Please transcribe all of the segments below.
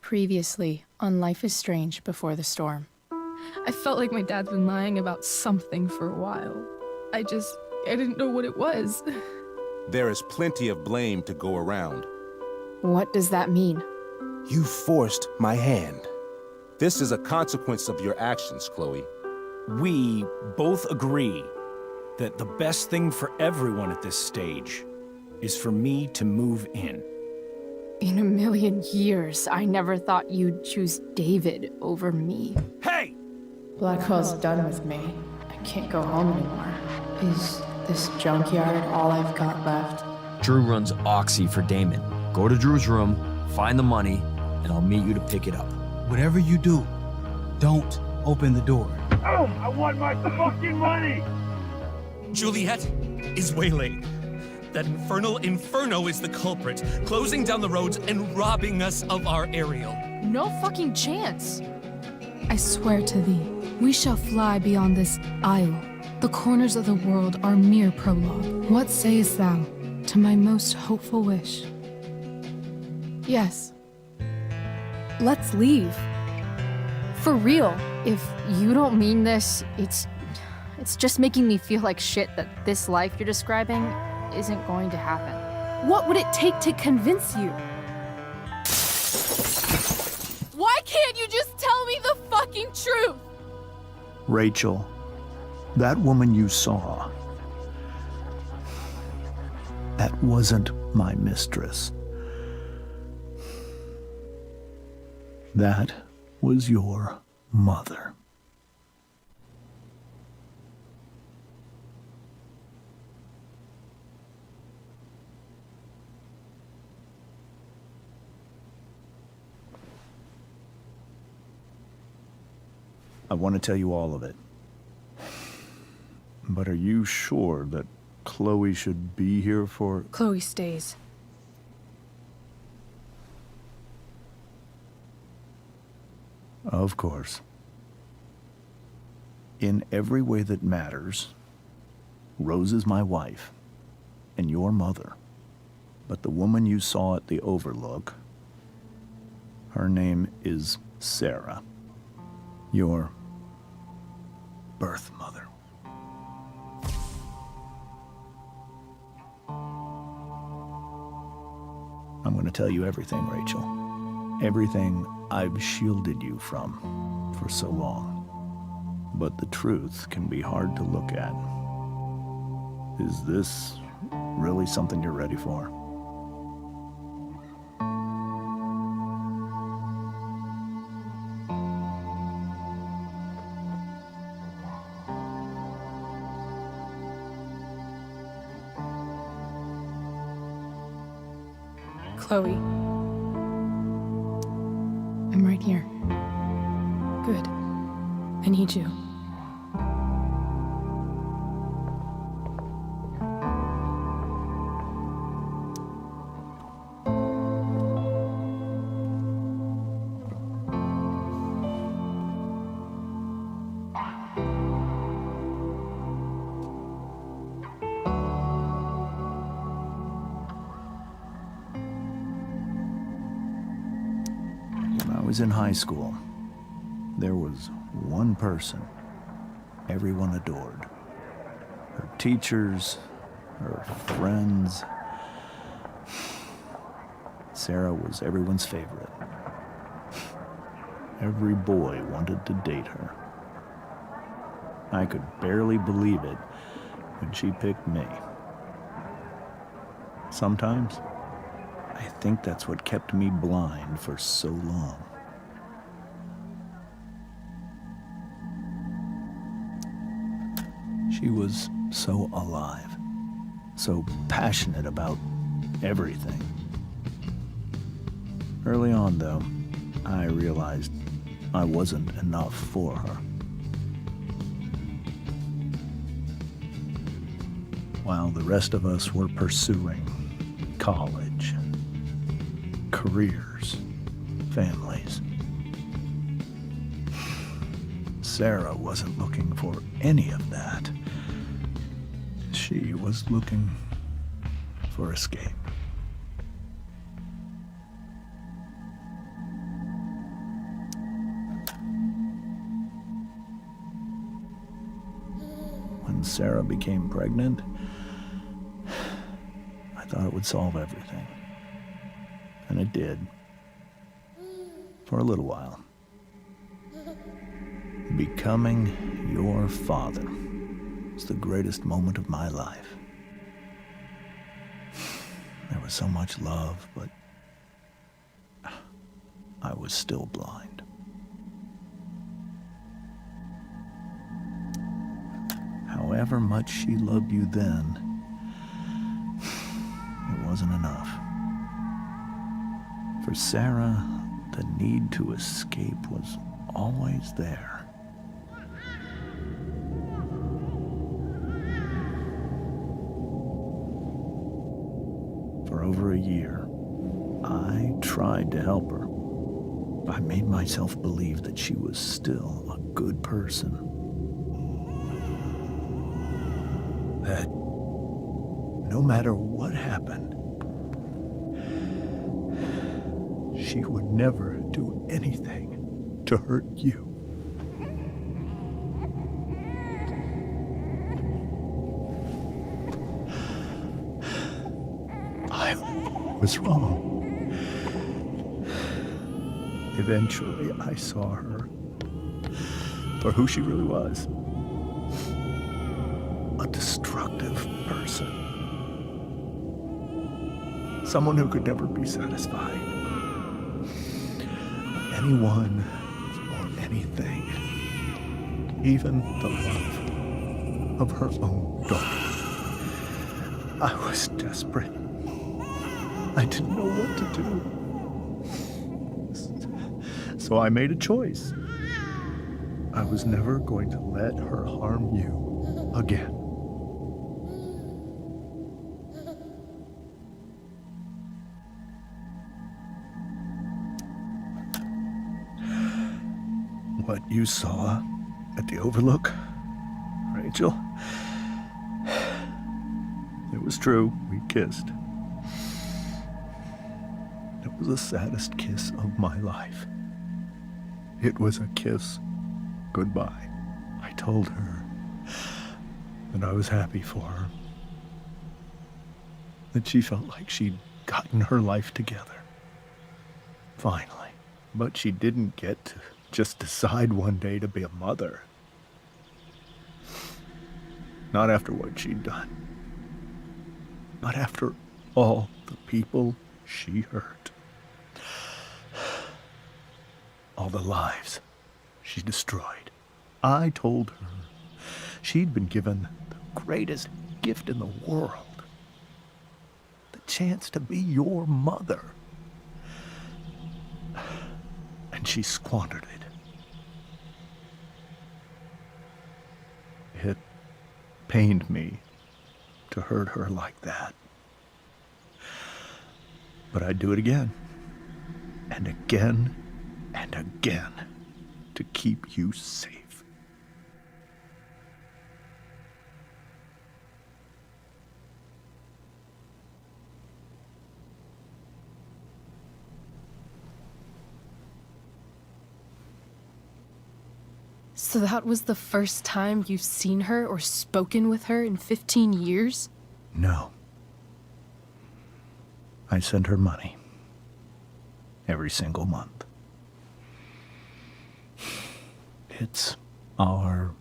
Previously on Life is Strange Before the Storm. I felt like my dad's been lying about something for a while. I didn't know what it was. There is plenty of blame to go around. What does that mean? You forced my hand. This is a consequence of your actions, Chloe. We both agree that the best thing for everyone at this stage is for me to move in. In a million years, I never thought you'd choose David over me. Hey! Blackwell's done with me. I can't go home anymore. Is this junkyard all I've got left? Drew runs Oxy for Damon. Go to Drew's room, find the money, and I'll meet you to pick it up. Whatever you do, don't open the door. Oh, I want my fucking money! Juliet is waylaid. That infernal Inferno is the culprit, closing down the roads and robbing us of our aerial. No fucking chance. I swear to thee, we shall fly beyond this isle. The corners of the world are mere prologue. What sayest thou to my most hopeful wish? Yes. Let's leave. For real. If you don't mean this, it's just making me feel like shit that this life you're describing isn't going to happen. What would it take to convince you? Why can't you just tell me the fucking truth? Rachel, that woman you saw, that wasn't my mistress. That was your mother. I want to tell you all of it. But are you sure that Chloe should be here for... Chloe stays. Of course. In every way that matters, Rose is my wife and your mother. But the woman you saw at the Overlook, her name is Sarah, your birth mother. I'm going to tell you everything, Rachel. Everything I've shielded you from for so long. But the truth can be hard to look at. Is this really something you're ready for? Chloe. I'm right here. Good. I need you. When I was in high school, there was one person everyone adored. Her teachers, her friends. Sarah was everyone's favorite. Every boy wanted to date her. I could barely believe it when she picked me. Sometimes, I think that's what kept me blind for so long. She was so alive, so passionate about everything. Early on, though, I realized I wasn't enough for her. While the rest of us were pursuing college, careers, families, Sarah wasn't looking for any of that. She was looking for escape. when Sarah became pregnant, I thought it would solve everything. And it did. For a little while. Becoming your father was the greatest moment of my life. There was so much love, but I was still blind. However much she loved you then, it wasn't enough. For Sarah, the need to escape was always there. For over a year, I tried to help her. I made myself believe that she was still a good person. That no matter what happened, she would never do anything to hurt you. I was wrong. Eventually, I saw her for who she really was. A destructive person. Someone who could never be satisfied. Anyone or anything. Even the love of her own daughter. I was desperate. I didn't know what to do. So I made a choice. I was never going to let her harm you again. What you saw at the Overlook, Rachel, it was true. We kissed. It was the saddest kiss of my life. It was a kiss goodbye. I told her that I was happy for her. That she felt like she'd gotten her life together. Finally. But she didn't get to just decide one day to be a mother. Not after what she'd done. Not after all the people she hurt. All the lives she destroyed. I told her she'd been given the greatest gift in the world. The chance to be your mother. And she squandered it. It pained me to hurt her like that. But I'd do it again. And again. And again, to keep you safe. So that was the first time you've seen her or spoken with her in 15 years? No. I sent her money. Every single month. It's our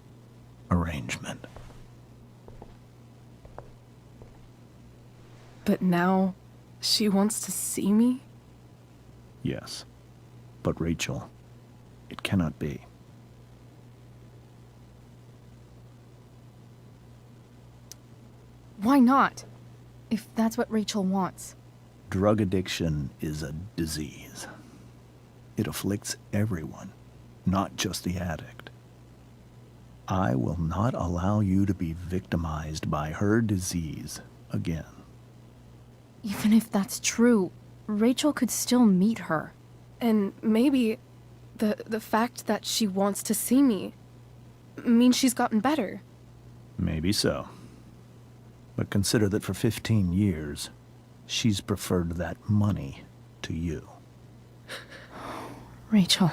arrangement. But now, she wants to see me? Yes. But Rachel, it cannot be. Why not? If that's what Rachel wants. Drug addiction is a disease. It afflicts everyone, not just the addict. I will not allow you to be victimized by her disease again. Even if that's true, Rachel could still meet her. And maybe the fact that she wants to see me means she's gotten better. Maybe so. But consider that for 15 years, she's preferred that money to you. Rachel.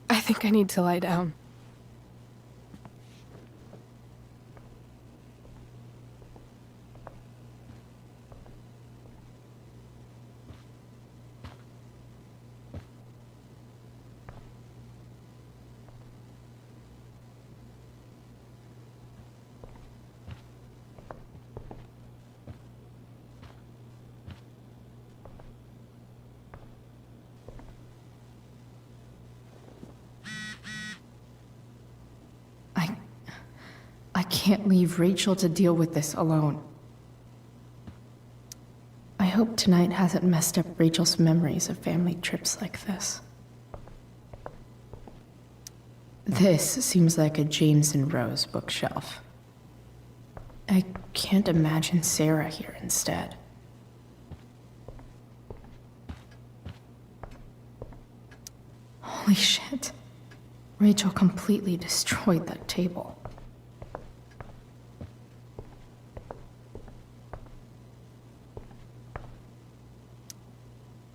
I think I need to lie down. I can't leave Rachel to deal with this alone. I hope tonight hasn't messed up Rachel's memories of family trips like this. This seems like a James and Rose bookshelf. I can't imagine Sarah here instead. Holy shit. Rachel completely destroyed that table.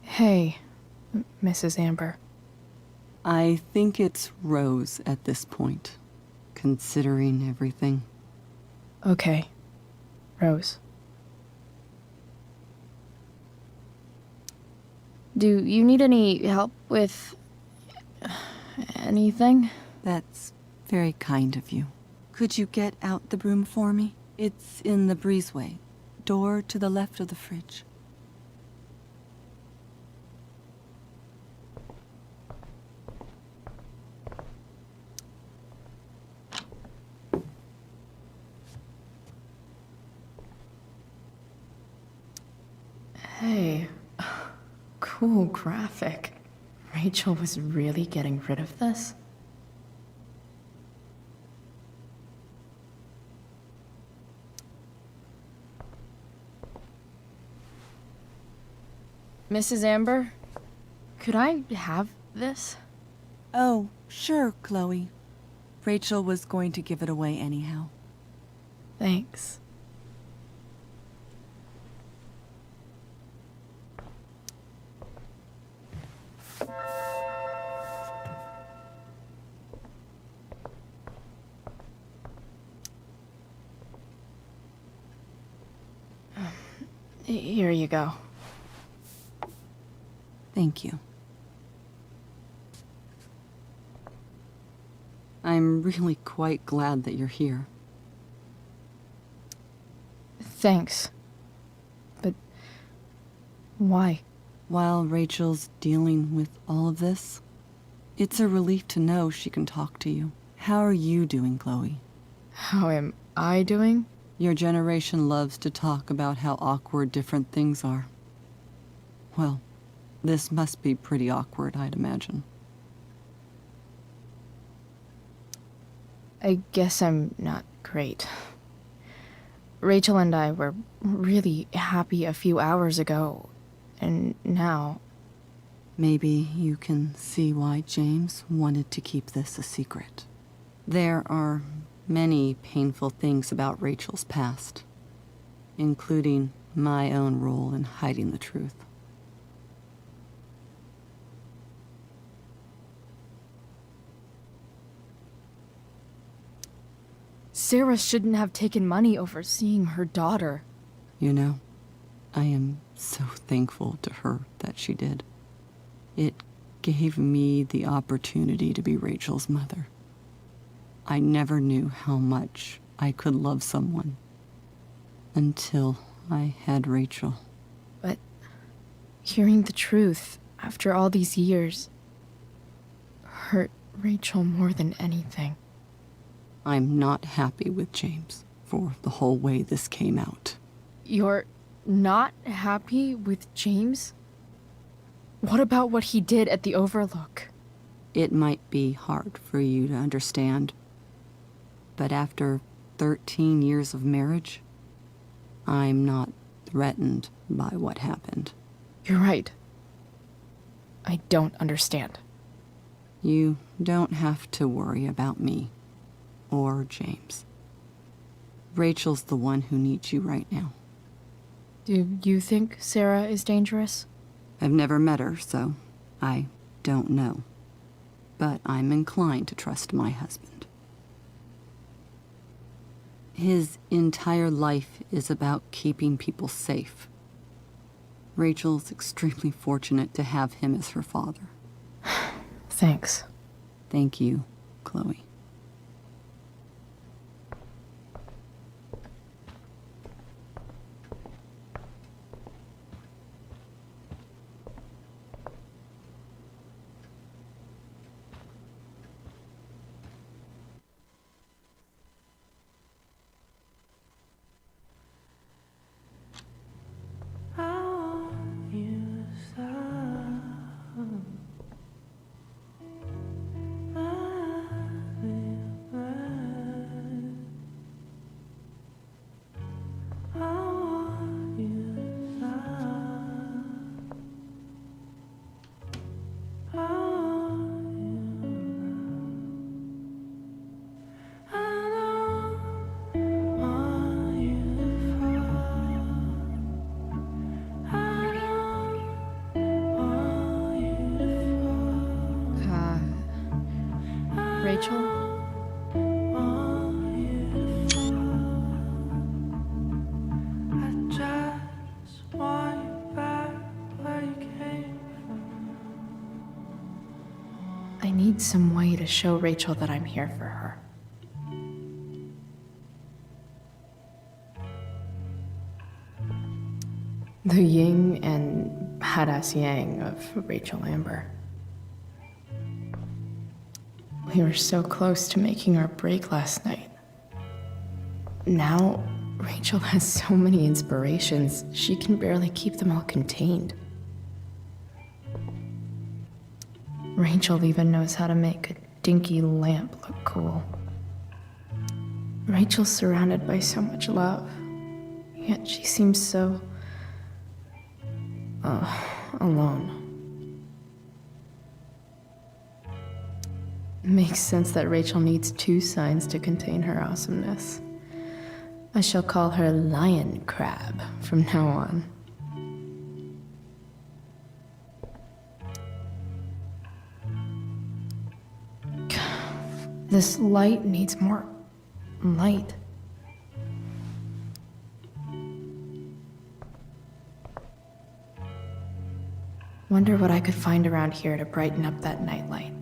Hey, Mrs. Amber. I think it's Rose at this point, considering everything. Okay, Rose. Do you need any help with anything? That's very kind of you. Could you get out the broom for me? It's in the breezeway, door to the left of the fridge. Hey, cool graphic. Rachel was really getting rid of this? Mrs. Amber, could I have this? Oh, sure, Chloe. Rachel was going to give it away anyhow. Thanks. Here you go. Thank you. I'm really quite glad that you're here. Thanks. But why? While Rachel's dealing with all of this, it's a relief to know she can talk to you. How are you doing, Chloe? How am I doing? Your generation loves to talk about how awkward different things are. Well, this must be pretty awkward, I'd imagine. I guess I'm not great. Rachel and I were really happy a few hours ago, and now... Maybe you can see why James wanted to keep this a secret. There are many painful things about Rachel's past, including my own role in hiding the truth. Sarah shouldn't have taken money over seeing her daughter. You know, I am so thankful to her that she did. It gave me the opportunity to be Rachel's mother. I never knew how much I could love someone until I had Rachel. But hearing the truth after all these years hurt Rachel more than anything. I'm not happy with James for the whole way this came out. You're not happy with James? What about what he did at the Overlook? It might be hard for you to understand, but after 13 years of marriage, I'm not threatened by what happened. You're right. I don't understand. You don't have to worry about me or James. Rachel's the one who needs you right now. Do you think Sarah is dangerous? I've never met her, so I don't know. But I'm inclined to trust my husband. His entire life is about keeping people safe. Rachel's extremely fortunate to have him as her father. Thanks. Thank you, Chloe. Rachel? I need some way to show Rachel that I'm here for her. The yin and badass yang of Rachel Amber. We were so close to making our break last night. Now, Rachel has so many inspirations, she can barely keep them all contained. Rachel even knows how to make a dinky lamp look cool. Rachel's surrounded by so much love, yet she seems so... alone. Makes sense that Rachel needs two signs to contain her awesomeness. I shall call her Lion Crab from now on. This light needs more light. Wonder what I could find around here to brighten up that nightlight.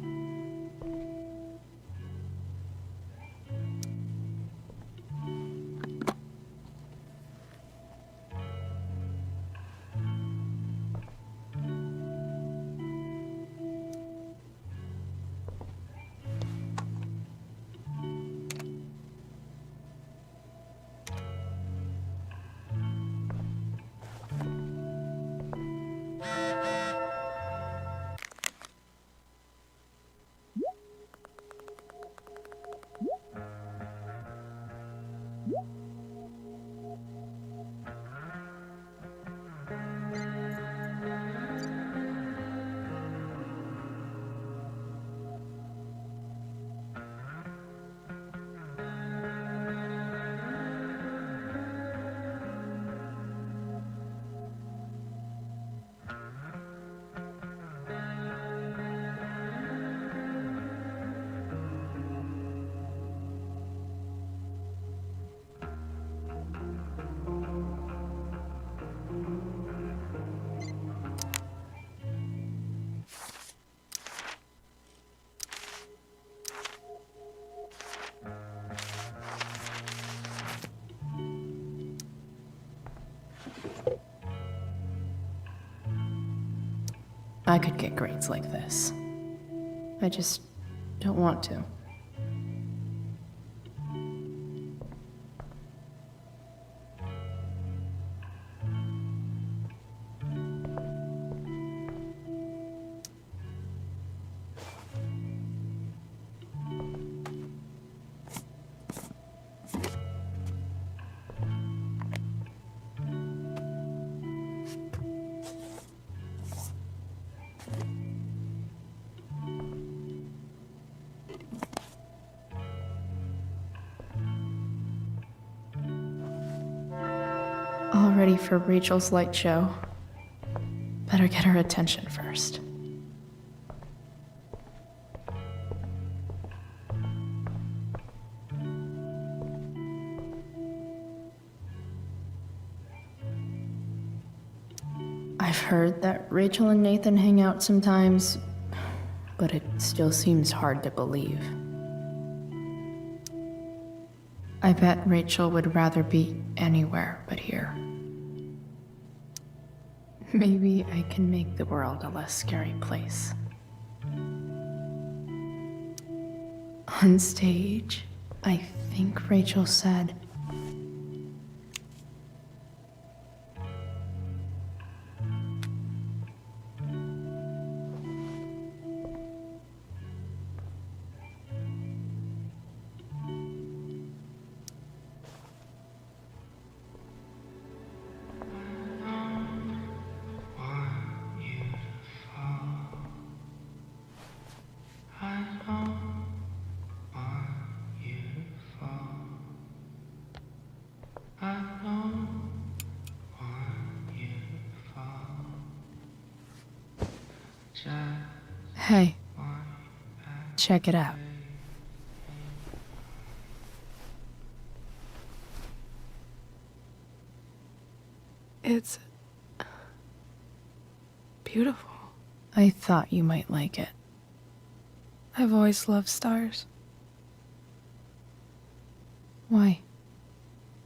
I could get grades like this. I just don't want to. All ready for Rachel's light show. Better get her attention first. I've heard that Rachel and Nathan hang out sometimes, but it still seems hard to believe. I bet Rachel would rather be anywhere but here. Maybe I can make the world a less scary place. On stage, I think Rachel said, hey, check it out. It's beautiful. I thought you might like it. I've always loved stars. Why?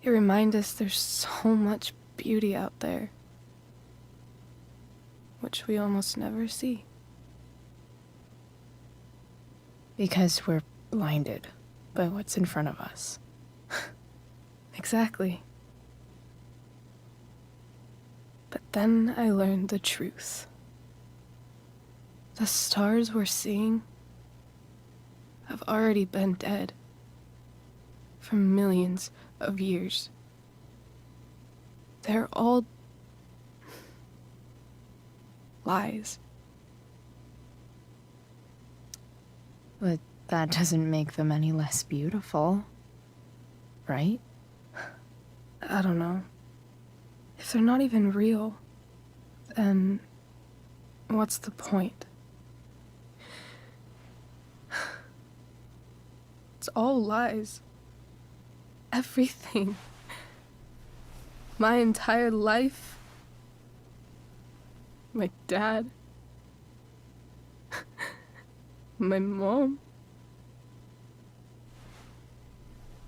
They remind us there's so much beauty out there, which we almost never see. Because we're blinded by what's in front of us. Exactly. But then I learned the truth. The stars we're seeing have already been dead for millions of years. They're all lies. But that doesn't make them any less beautiful, right? I don't know. If they're not even real, then what's the point? It's all lies. Everything. My entire life. My dad. My mom.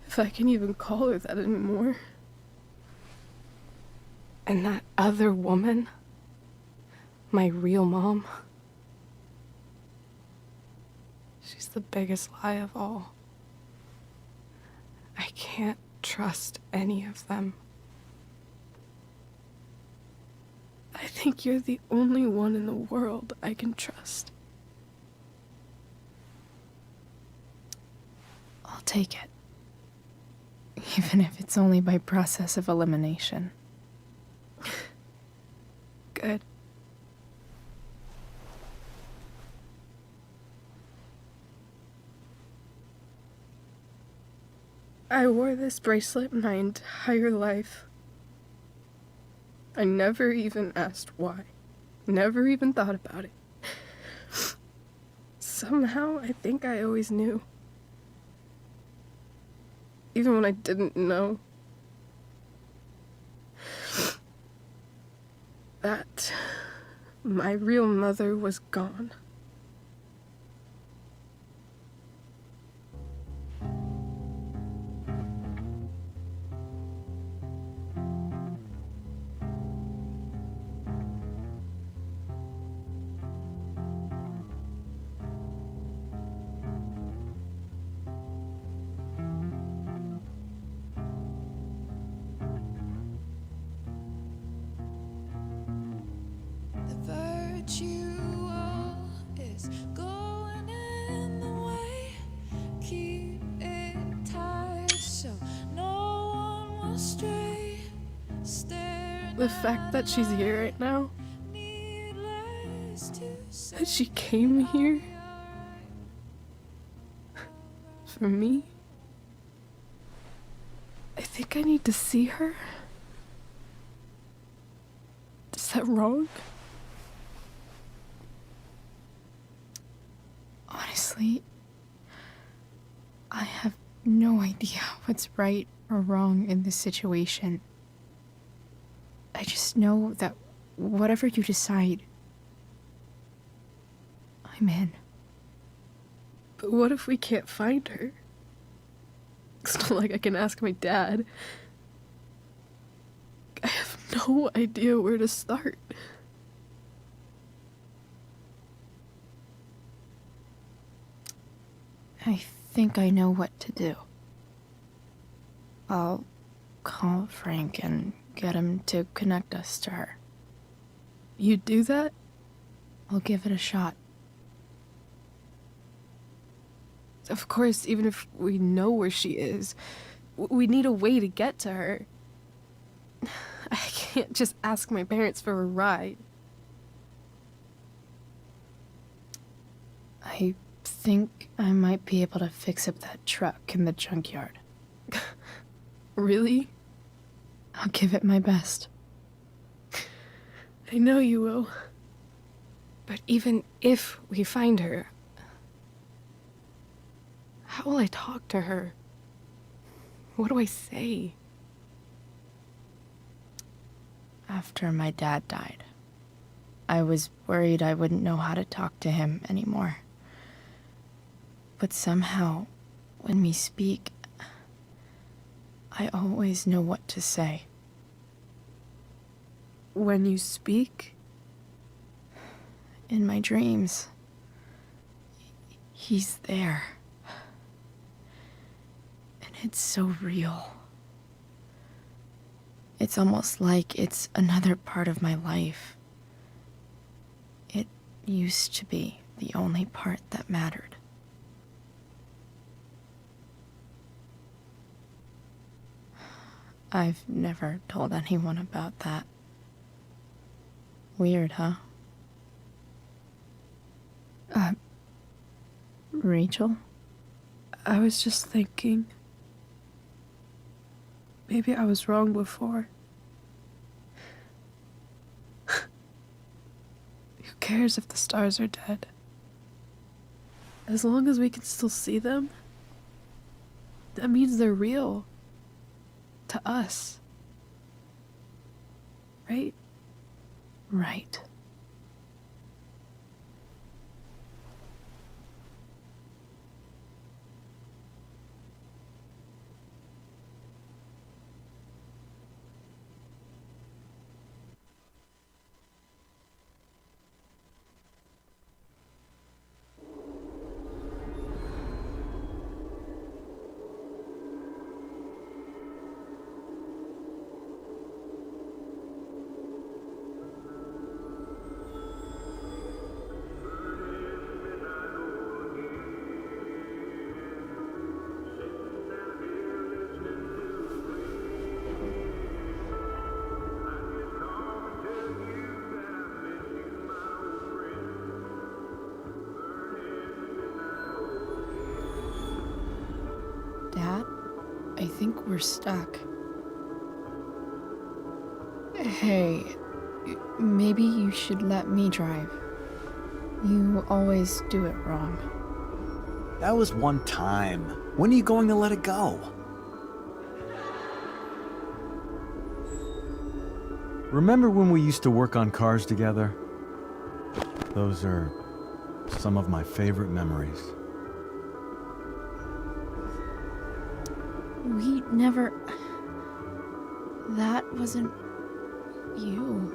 If I can even call her that anymore. And that other woman, my real mom, she's the biggest lie of all. I can't trust any of them. I think you're the only one in the world I can trust. I'll take it. Even if it's only by process of elimination. Good. I wore this bracelet my entire life. I never even asked why. Never even thought about it. Somehow, I think I always knew. Even when I didn't know. That my real mother was gone. The fact that she's here right now, that she came here for me, I think I need to see her. Is that wrong? Honestly, I have no idea what's right or wrong in this situation. I just know that whatever you decide, I'm in. But what if we can't find her? It's not like I can ask my dad. I have no idea where to start. I think I know what to do. I'll call Frank and get him to connect us to her. You'd do that? I'll give it a shot. Of course, even if we know where she is, we need a way to get to her. I can't just ask my parents for a ride. I think I might be able to fix up that truck in the junkyard. Really? I'll give it my best. I know you will. But even if we find her, how will I talk to her? What do I say? after my dad died. I was worried I wouldn't know how to talk to him anymore. But somehow, when we speak, I always know what to say. When you speak? In my dreams, he's there. And it's so real. It's almost like it's another part of my life. It used to be the only part that mattered. I've never told anyone about that. Weird, huh? Rachel? I was just thinking. Maybe I was wrong before. Who cares if the stars are dead? As long as we can still see them, that means they're real. To us. Right? Right. Dad, I think we're stuck. Hey, maybe you should let me drive. You always do it wrong. That was one time. When are you going to let it go? Remember when we used to work on cars together? Those are some of my favorite memories. We never... That wasn't... you.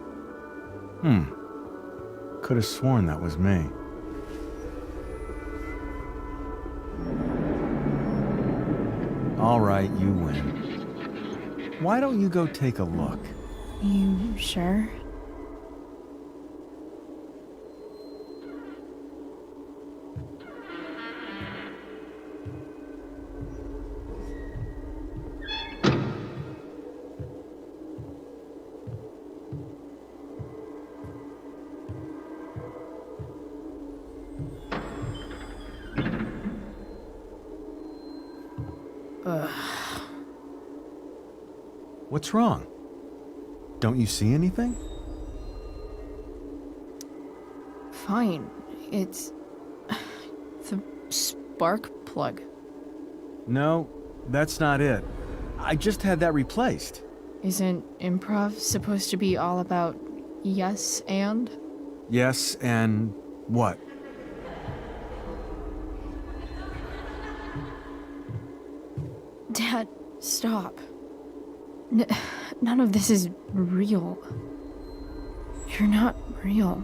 Could have sworn that was me. All right, you win. Why don't you go take a look? You sure? What's wrong? Don't you see anything? Fine. It's... the spark plug. No, that's not it. I just had that replaced. Isn't improv supposed to be all about yes and? Yes, and what? Dad, stop. None of this is real. You're not real.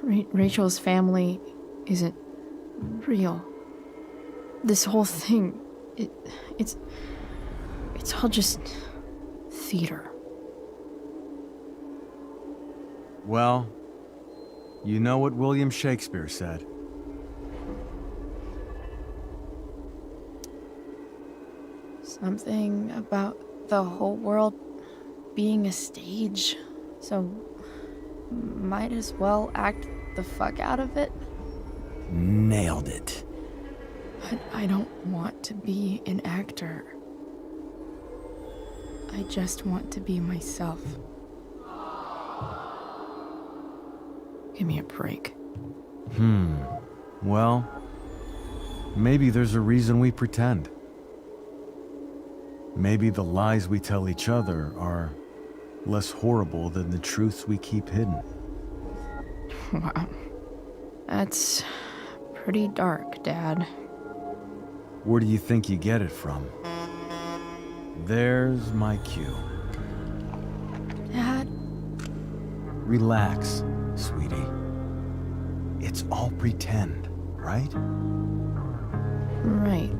Rachel's family isn't real. This whole thing, it's all just theater. Well, you know what William Shakespeare said. Something about the whole world being a stage, so might as well act the fuck out of it. Nailed it. But I don't want to be an actor. I just want to be myself. Give me a break. Well, maybe there's a reason we pretend. Maybe the lies we tell each other are less horrible than the truths we keep hidden. Wow. That's pretty dark, Dad. Where do you think you get it from? There's my cue. Dad? Relax, sweetie. It's all pretend, right? Right.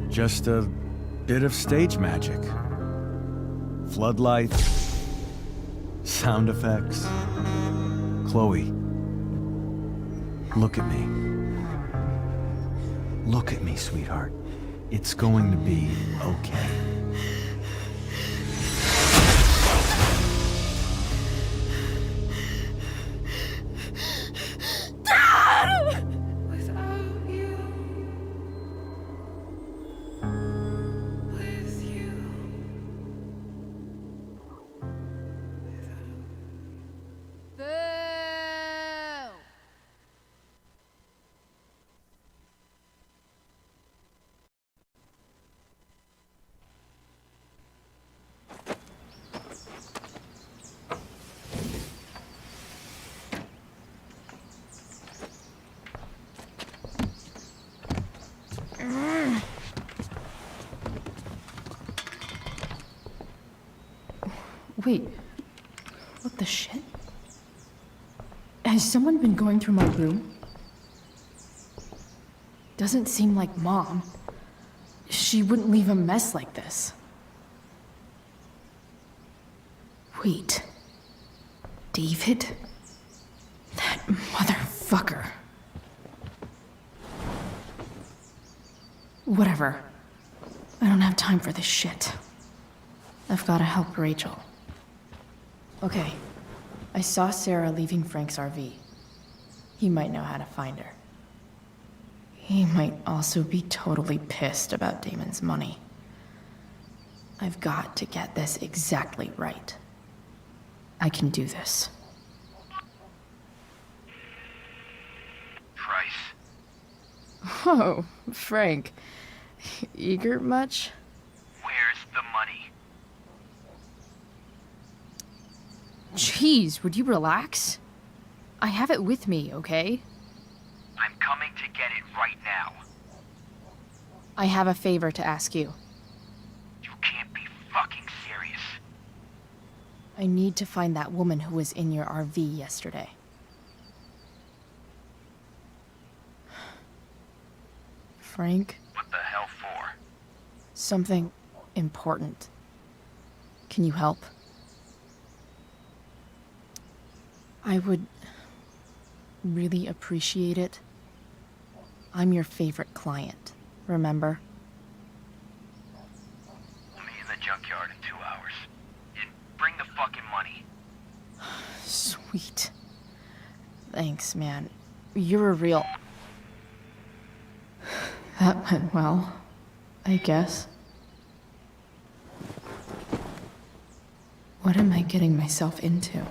Just a bit of stage magic. Floodlights, sound effects. Chloe, look at me. Look at me, sweetheart. It's going to be okay. Wait, what the shit? Has someone been going through my room? Doesn't seem like Mom. She wouldn't leave a mess like this. Wait. David? That motherfucker. Whatever. I don't have time for this shit. I've gotta help Rachel. Okay. I saw Sarah leaving Frank's RV. He might know how to find her. He might also be totally pissed about Damon's money. I've got to get this exactly right. I can do this. Price. Oh, Frank. Eager much? Where's the money? Jeez, would you relax? I have it with me, okay? I'm coming to get it right now. I have a favor to ask you. You can't be fucking serious. I need to find that woman who was in your RV yesterday. Frank? What the hell for? Something important. Can you help? I would really appreciate it. I'm your favorite client, remember? I'll meet in the junkyard in 2 hours. And bring the fucking money. Sweet. Thanks, man. You're a real... That went well, I guess. What am I getting myself into?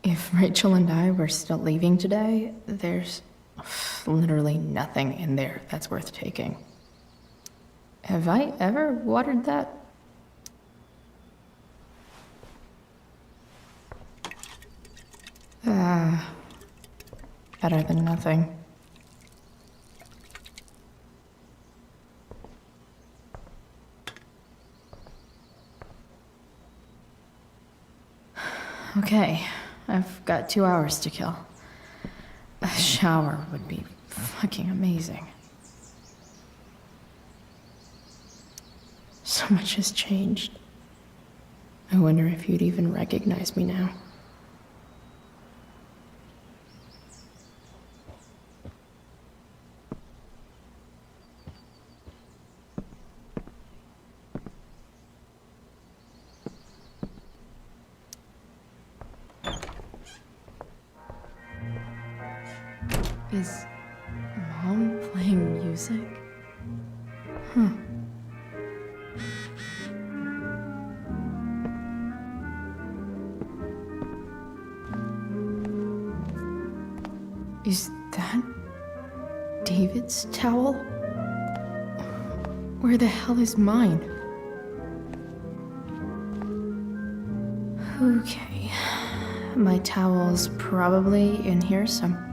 If Rachel and I were still leaving today, there's literally nothing in there that's worth taking. Have I ever watered that? Better than nothing. Okay, I've got 2 hours to kill. A shower would be fucking amazing. So much has changed. I wonder if you'd even recognize me now. Is Mom playing music? Huh. Is that David's towel? Where the hell is mine? Okay. My towel's probably in here some.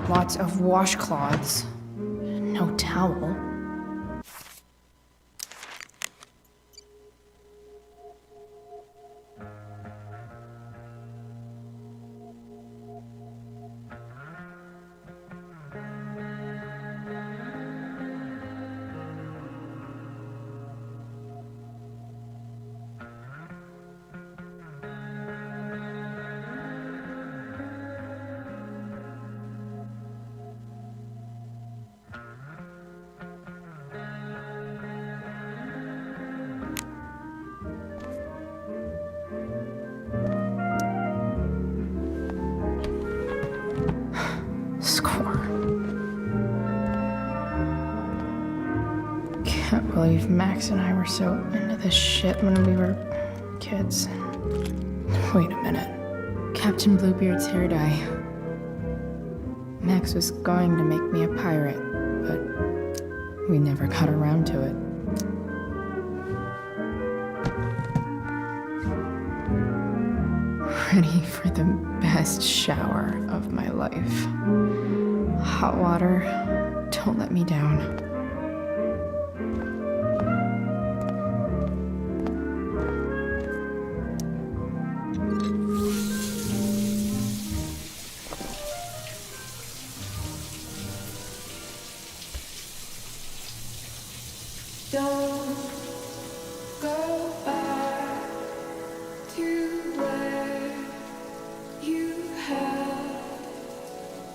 Lots of washcloths. No towel. Can't believe Max and I were so into this shit when we were kids. Wait a minute. Captain Bluebeard's hair dye. Max was going to make me a pirate, but we never got around to it. Ready for the best shower of my life. Hot water, don't let me down. Don't go back to where you had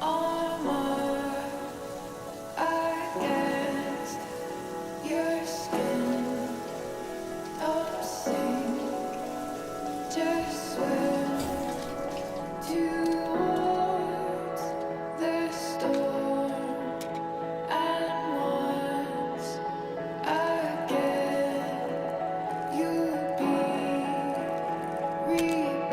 armor against your skin. Don't sink, just swim towards the storm. And once again, you'll be reborn,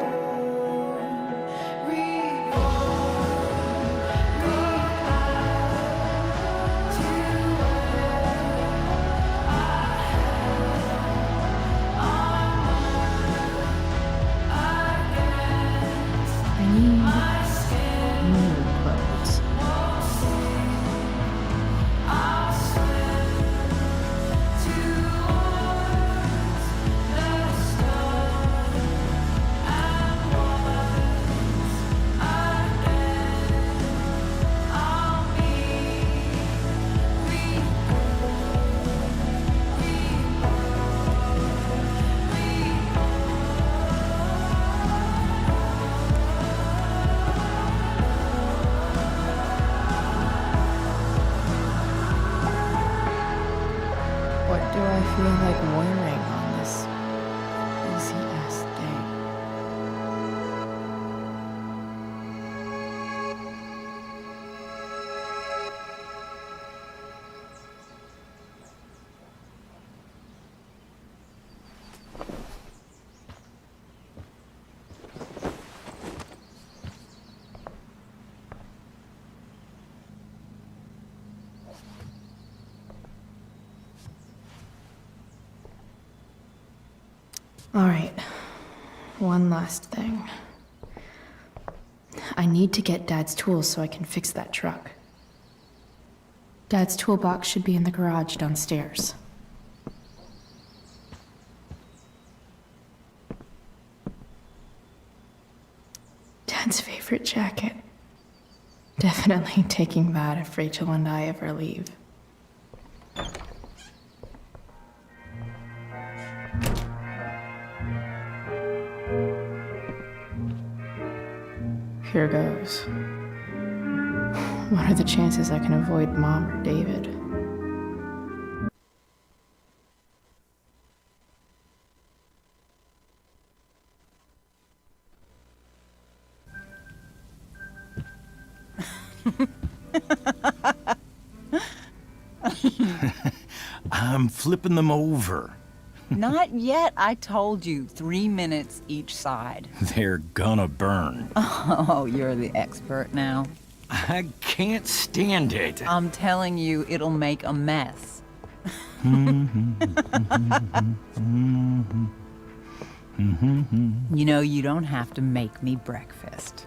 What do I feel like wearing on this busy-ass day? All right, one last thing. I need to get Dad's tools so I can fix that truck. Dad's toolbox should be in the garage downstairs. Dad's favorite jacket. Definitely taking that if Rachel and I ever leave. Here goes. What are the chances I can avoid Mom or David? I'm flipping them over. Not yet. I told you, 3 minutes each side. They're gonna burn. Oh, you're the expert now. I can't stand it. I'm telling you, it'll make a mess. You know, you don't have to make me breakfast.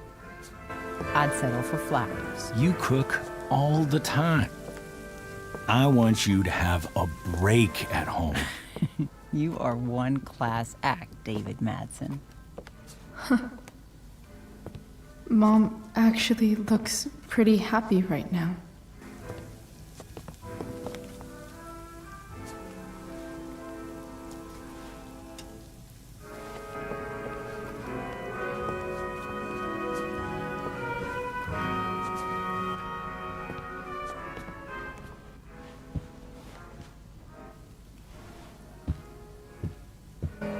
I'd settle for flowers. You cook all the time. I want you to have a break at home. You are one class act, David Madsen. Mom actually looks pretty happy right now.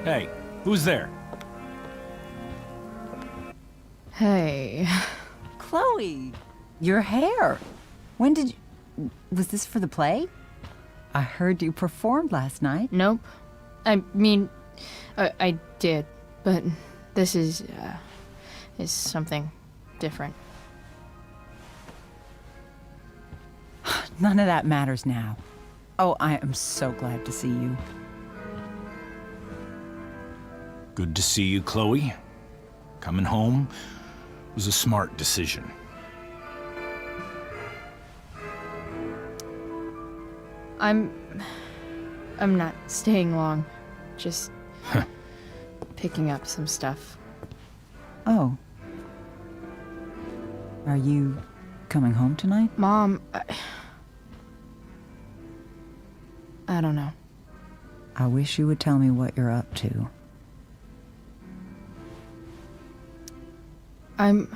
Hey, who's there? Hey. Chloe, your hair. When did you... Was this for the play? I heard you performed last night. Nope. I mean, I did, but this is something different. None of that matters now. Oh, I am so glad to see you. Good to see you, Chloe. Coming home was a smart decision. I'm not staying long. Just picking up some stuff. Oh. Are you coming home tonight? Mom, I don't know. I wish you would tell me what you're up to. I'm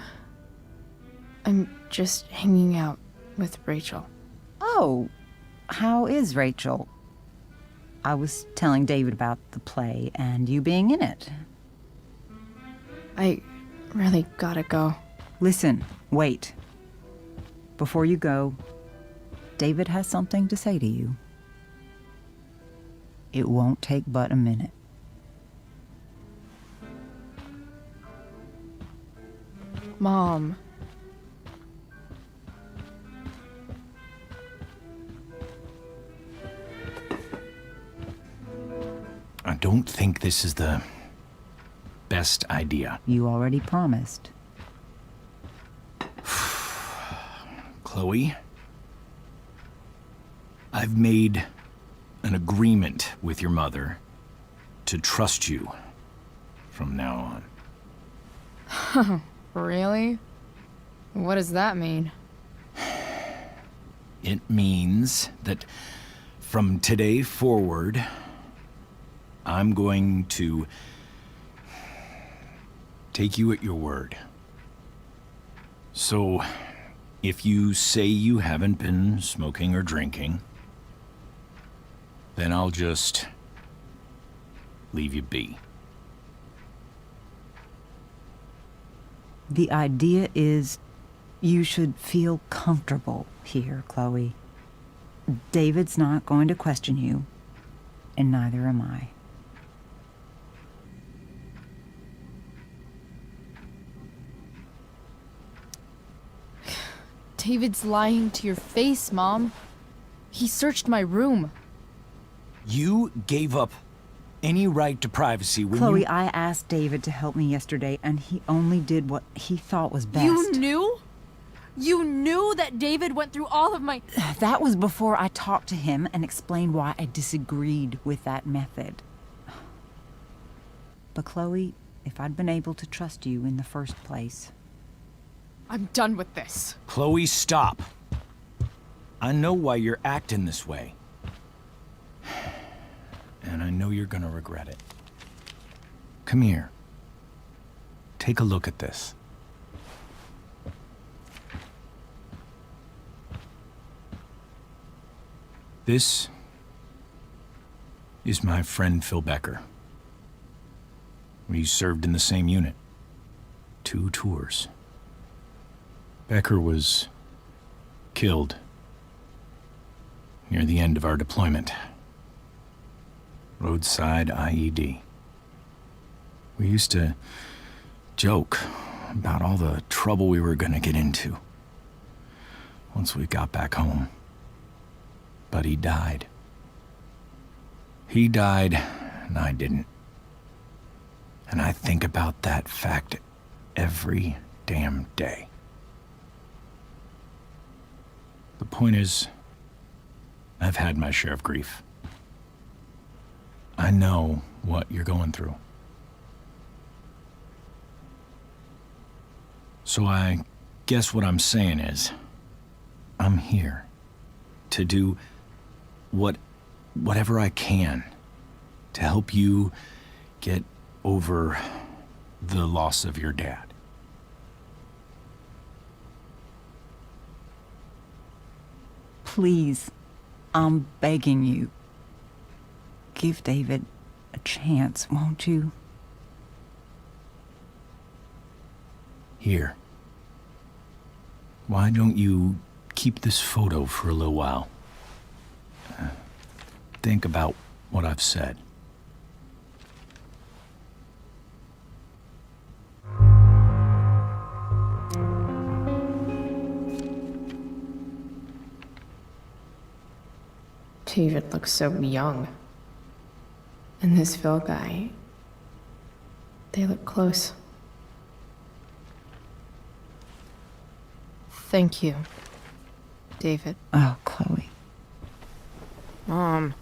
just hanging out with Rachel. Oh, how is Rachel? I was telling David about the play and you being in it. I really gotta go. Listen, wait. Before you go, David has something to say to you. It won't take but a minute. Mom. I don't think this is the best idea. You already promised. Chloe, I've made an agreement with your mother to trust you from now on. Really? What does that mean? It means that from today forward, I'm going to take you at your word. So, if you say you haven't been smoking or drinking, then I'll just leave you be. The idea is you should feel comfortable here, Chloe. David's not going to question you, and neither am I. David's lying to your face, Mom. He searched my room. You gave up any right to privacy when Chloe, you... I asked David to help me yesterday, and he only did what he thought was best. You knew? You knew that David went through all of my... That was before I talked to him and explained why I disagreed with that method. But Chloe, if I'd been able to trust you in the first place, I'm done with this. Chloe, stop. I know why you're acting this way. And I know you're gonna regret it. Come here. Take a look at this. This is my friend Phil Becker. We served in the same unit. 2 tours. Becker was killed near the end of our deployment. Roadside IED. We used to joke about all the trouble we were gonna get into once we got back home. But he died. He died, and I didn't. And I think about that fact every damn day. The point is, I've had my share of grief. I know what you're going through. So I guess what I'm saying is, I'm here to do whatever I can to help you get over the loss of your dad. Please, I'm begging you. Give David a chance, won't you? Here. Why don't you keep this photo for a little while? Think about what I've said. David looks so young. And this Phil guy, they look close. Thank you, David. Oh, Chloe. Mom.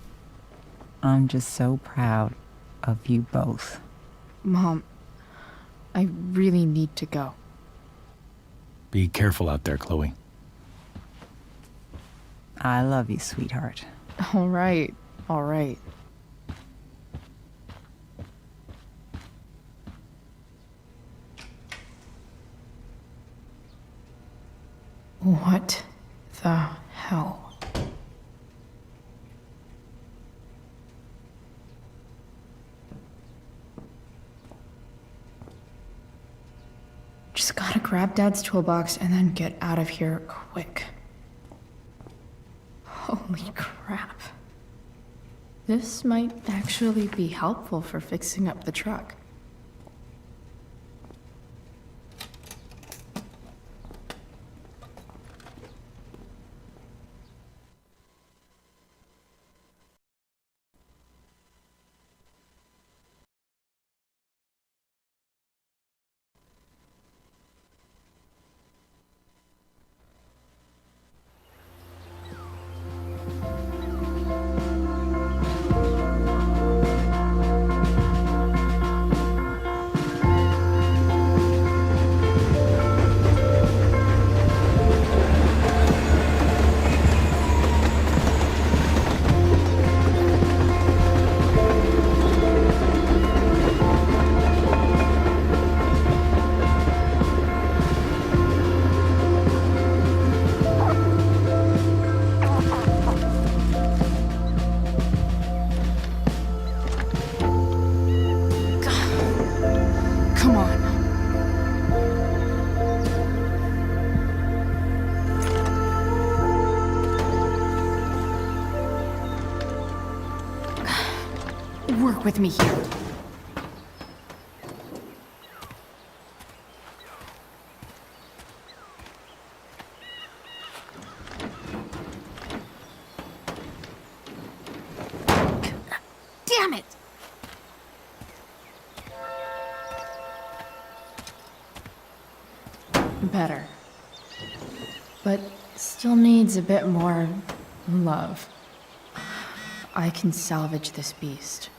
I'm just so proud of you both. Mom, I really need to go. Be careful out there, Chloe. I love you, sweetheart. All right, all right. What the hell? Just gotta grab Dad's toolbox and then get out of here quick. Holy crap. This might actually be helpful for fixing up the truck. Come on. Work with me here. Damn it! Better. But still needs a bit more love. I can salvage this beast.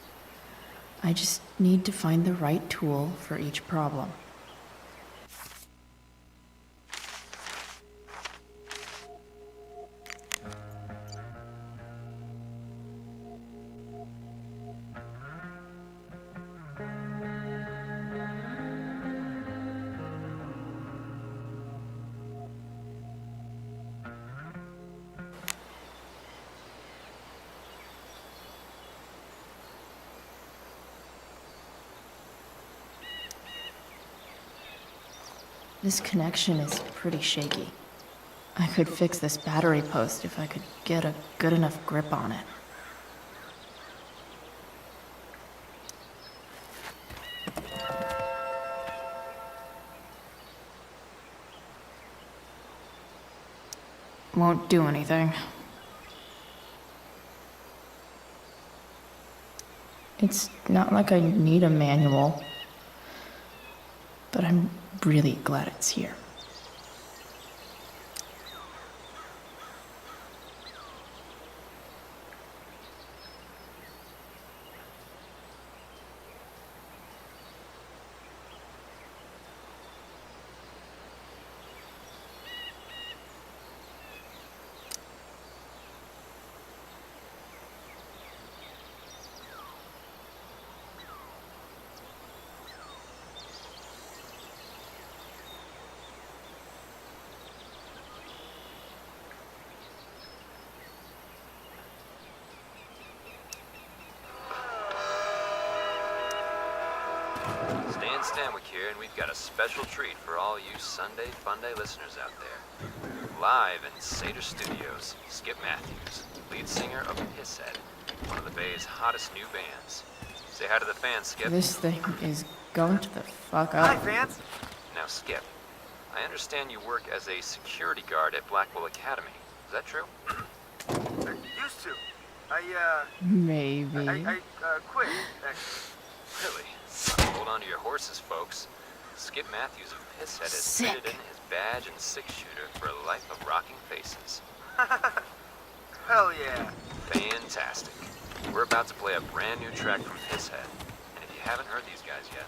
I just need to find the right tool for each problem. This connection is pretty shaky. I could fix this battery post if I could get a good enough grip on it. Won't do anything. It's not like I need a manual, but I'm really glad it's here. Stan Stanwyck here, and we've got a special treat for all you Sunday Funday listeners out there. Live in Seder Studios, Skip Matthews, lead singer of Pisshead, one of the Bay's hottest new bands. Say hi to the fans, Skip. This thing is going to the fuck up. Hi, fans. Now, Skip, I understand you work as a security guard at Blackwell Academy. Is that true? Used to. Maybe. I quit, actually. Really? Hold on to your horses, folks. Skip Matthews of Pisshead has Sick. fitted in his badge and six-shooter for a life of rocking faces. Hell yeah. Fantastic. We're about to play a brand new track from Pisshead. And if you haven't heard these guys yet,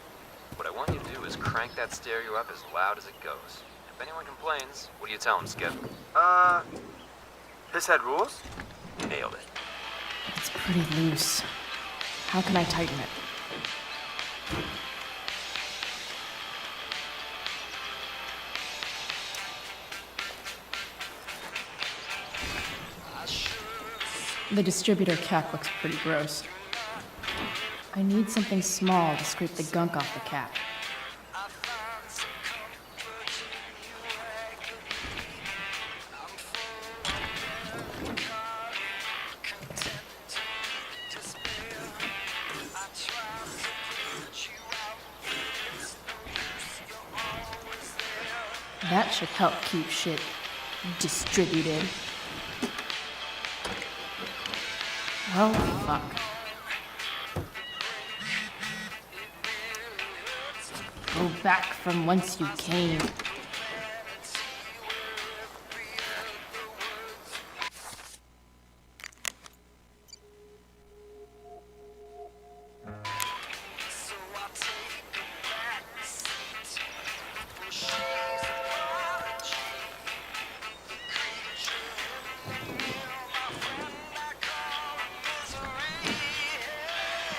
what I want you to do is crank that stereo up as loud as it goes. If anyone complains, what do you tell them, Skip? Pisshead rules? Nailed it. It's pretty loose. How can I tighten it? The distributor cap looks pretty gross. I need something small to scrape the gunk off the cap. That should help keep shit distributed. Oh, fuck. Go back from whence you came.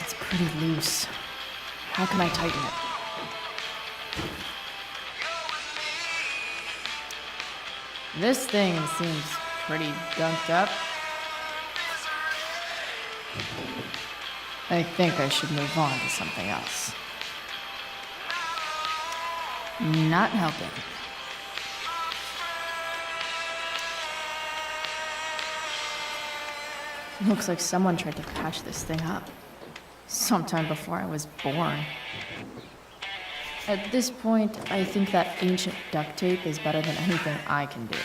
It's pretty loose. How can I tighten it? This thing seems pretty gunked up. I think I should move on to something else. Not helping. Looks like someone tried to patch this thing up. Sometime before I was born. At this point, I think that ancient duct tape is better than anything I can do.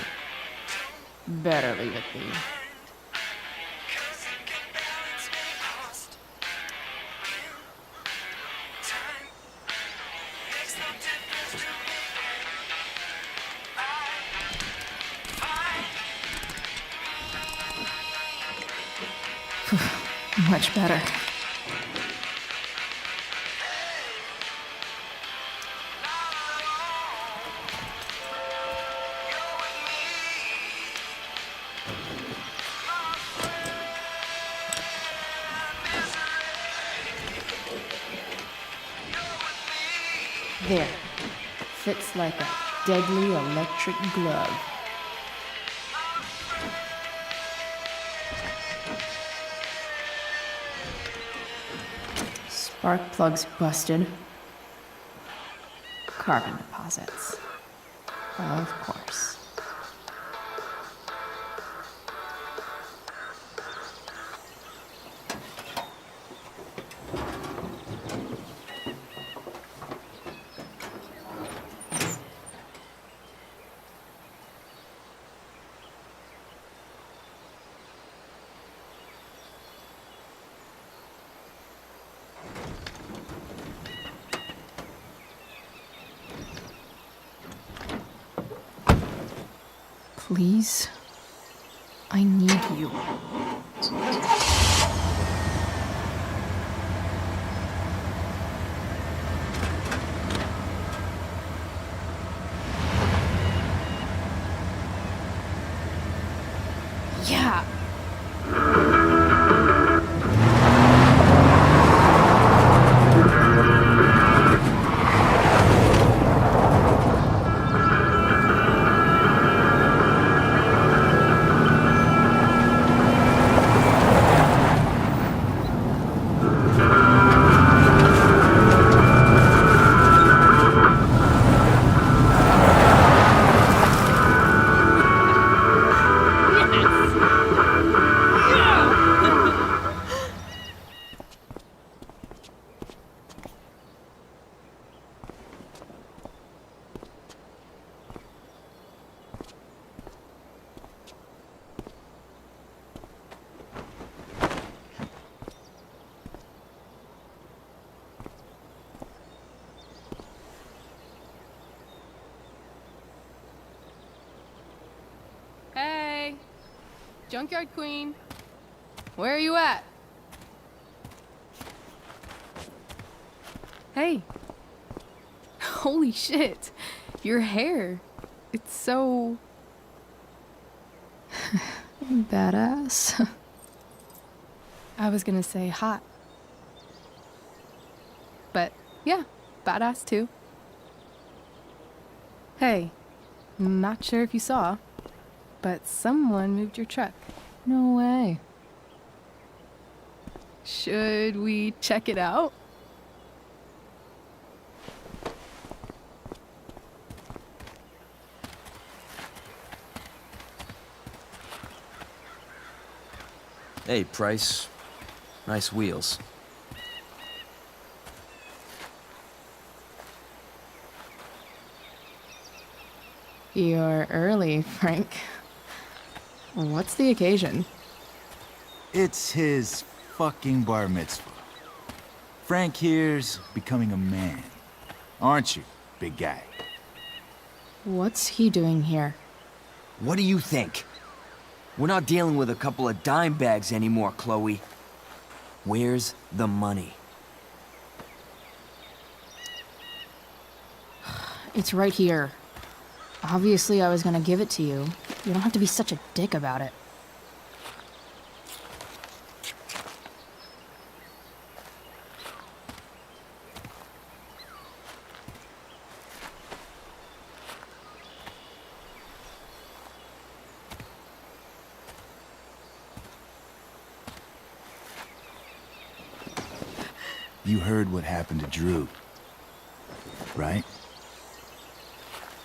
Better leave it be. Much better. There. Fits like a deadly electric glove. Spark plugs busted. Carbon deposits. Of course. Please, I need you. Yeah. Hey, Junkyard Queen, where are you at? Hey, holy shit, your hair, it's so Badass. I was gonna say hot. But yeah, badass too. Hey, not sure if you saw, but someone moved your truck. No way. Should we check it out? Hey, Price. Nice wheels. You're early, Frank. What's the occasion? It's his fucking bar mitzvah. Frank here's becoming a man. Aren't you, big guy? What's he doing here? What do you think? We're not dealing with a couple of dime bags anymore, Chloe. Where's the money? It's right here. Obviously, I was gonna give it to you. You don't have to be such a dick about it. You heard what happened to Drew, right?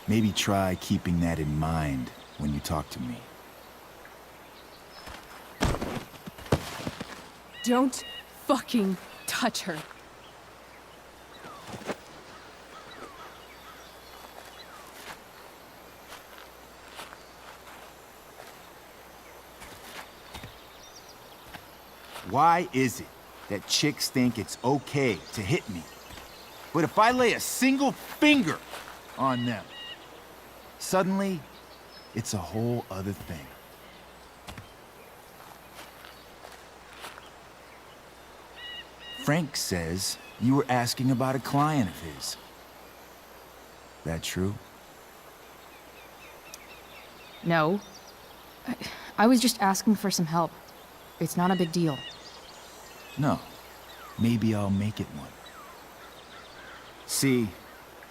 Maybe try keeping that in mind when you talk to me. Don't fucking touch her. Why is it that chicks think it's okay to hit me? But if I lay a single finger on them, suddenly, it's a whole other thing. Frank says you were asking about a client of his. That true? No. I was just asking for some help. It's not a big deal. No. Maybe I'll make it one. See,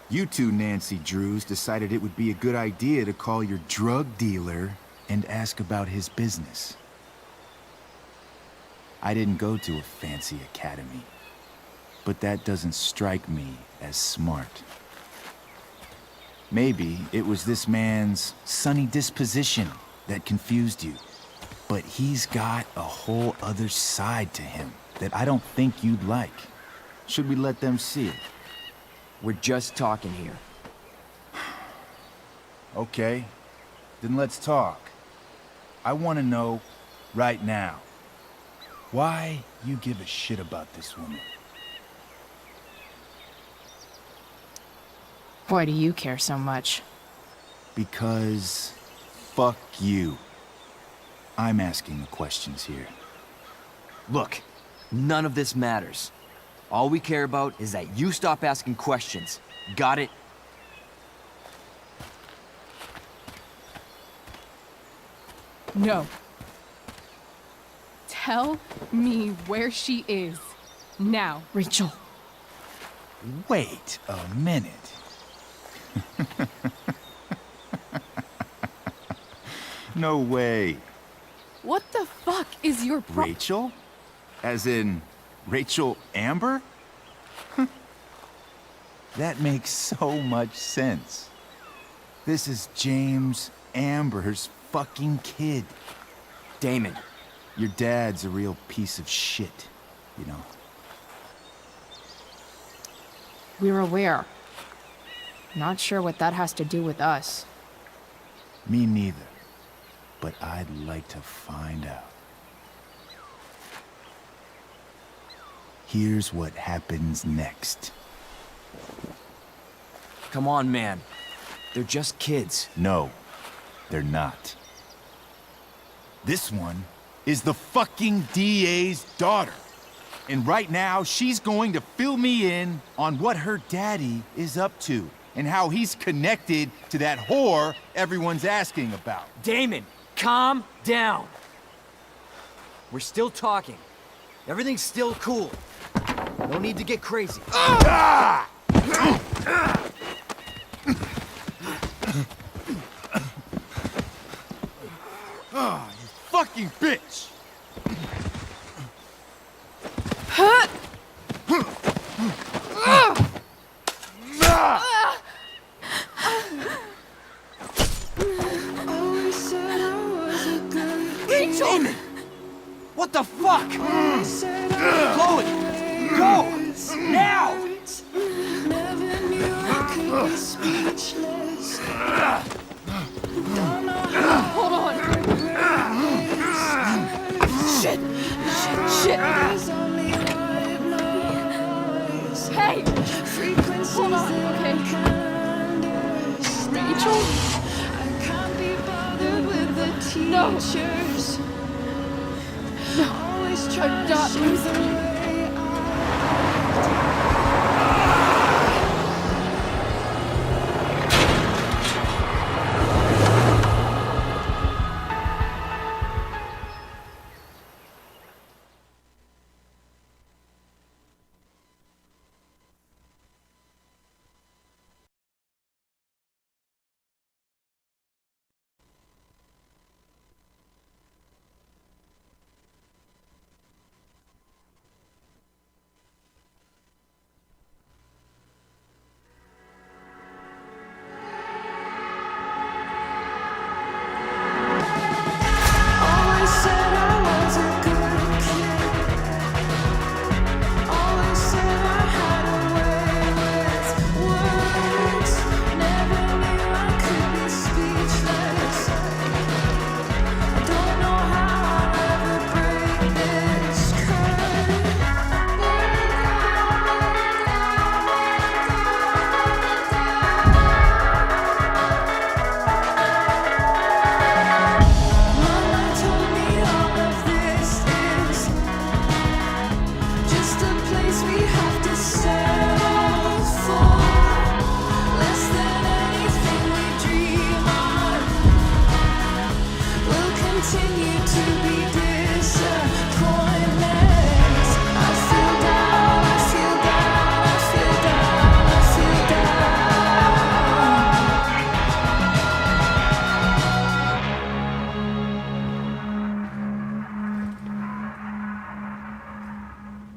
you two Nancy Drews decided it would be a good idea to call your drug dealer and ask about his business. I didn't go to a fancy academy, but that doesn't strike me as smart. Maybe it was this man's sunny disposition that confused you. But he's got a whole other side to him that I don't think you'd like. Should we let them see it? We're just talking here. Okay, then let's talk. I want to know right now why you give a shit about this woman. Why do you care so much? Because fuck you. I'm asking the questions here. Look, none of this matters. All we care about is that you stop asking questions. Got it? No. Tell me where she is. Now. Rachel. Wait a minute. No way. What the fuck is your Rachel? As in, Rachel Amber? That makes so much sense. This is James Amber's fucking kid. Damon. Your dad's a real piece of shit, you know. We're aware. Not sure what that has to do with us. Me neither. But I'd like to find out. Here's what happens next. Come on, man. They're just kids. No, they're not. This one is the fucking DA's daughter. And right now, she's going to fill me in on what her daddy is up to and how he's connected to that whore everyone's asking about. Damon, calm down. We're still talking. Everything's still cool. No need to get crazy. Ah! Oh, you fucking bitch! Rachel! What the fuck? Chloe! Go! Now! Hold on. Shit. Shit. Hey! Hold on, okay? Rachel? No. No. I'm not losing you.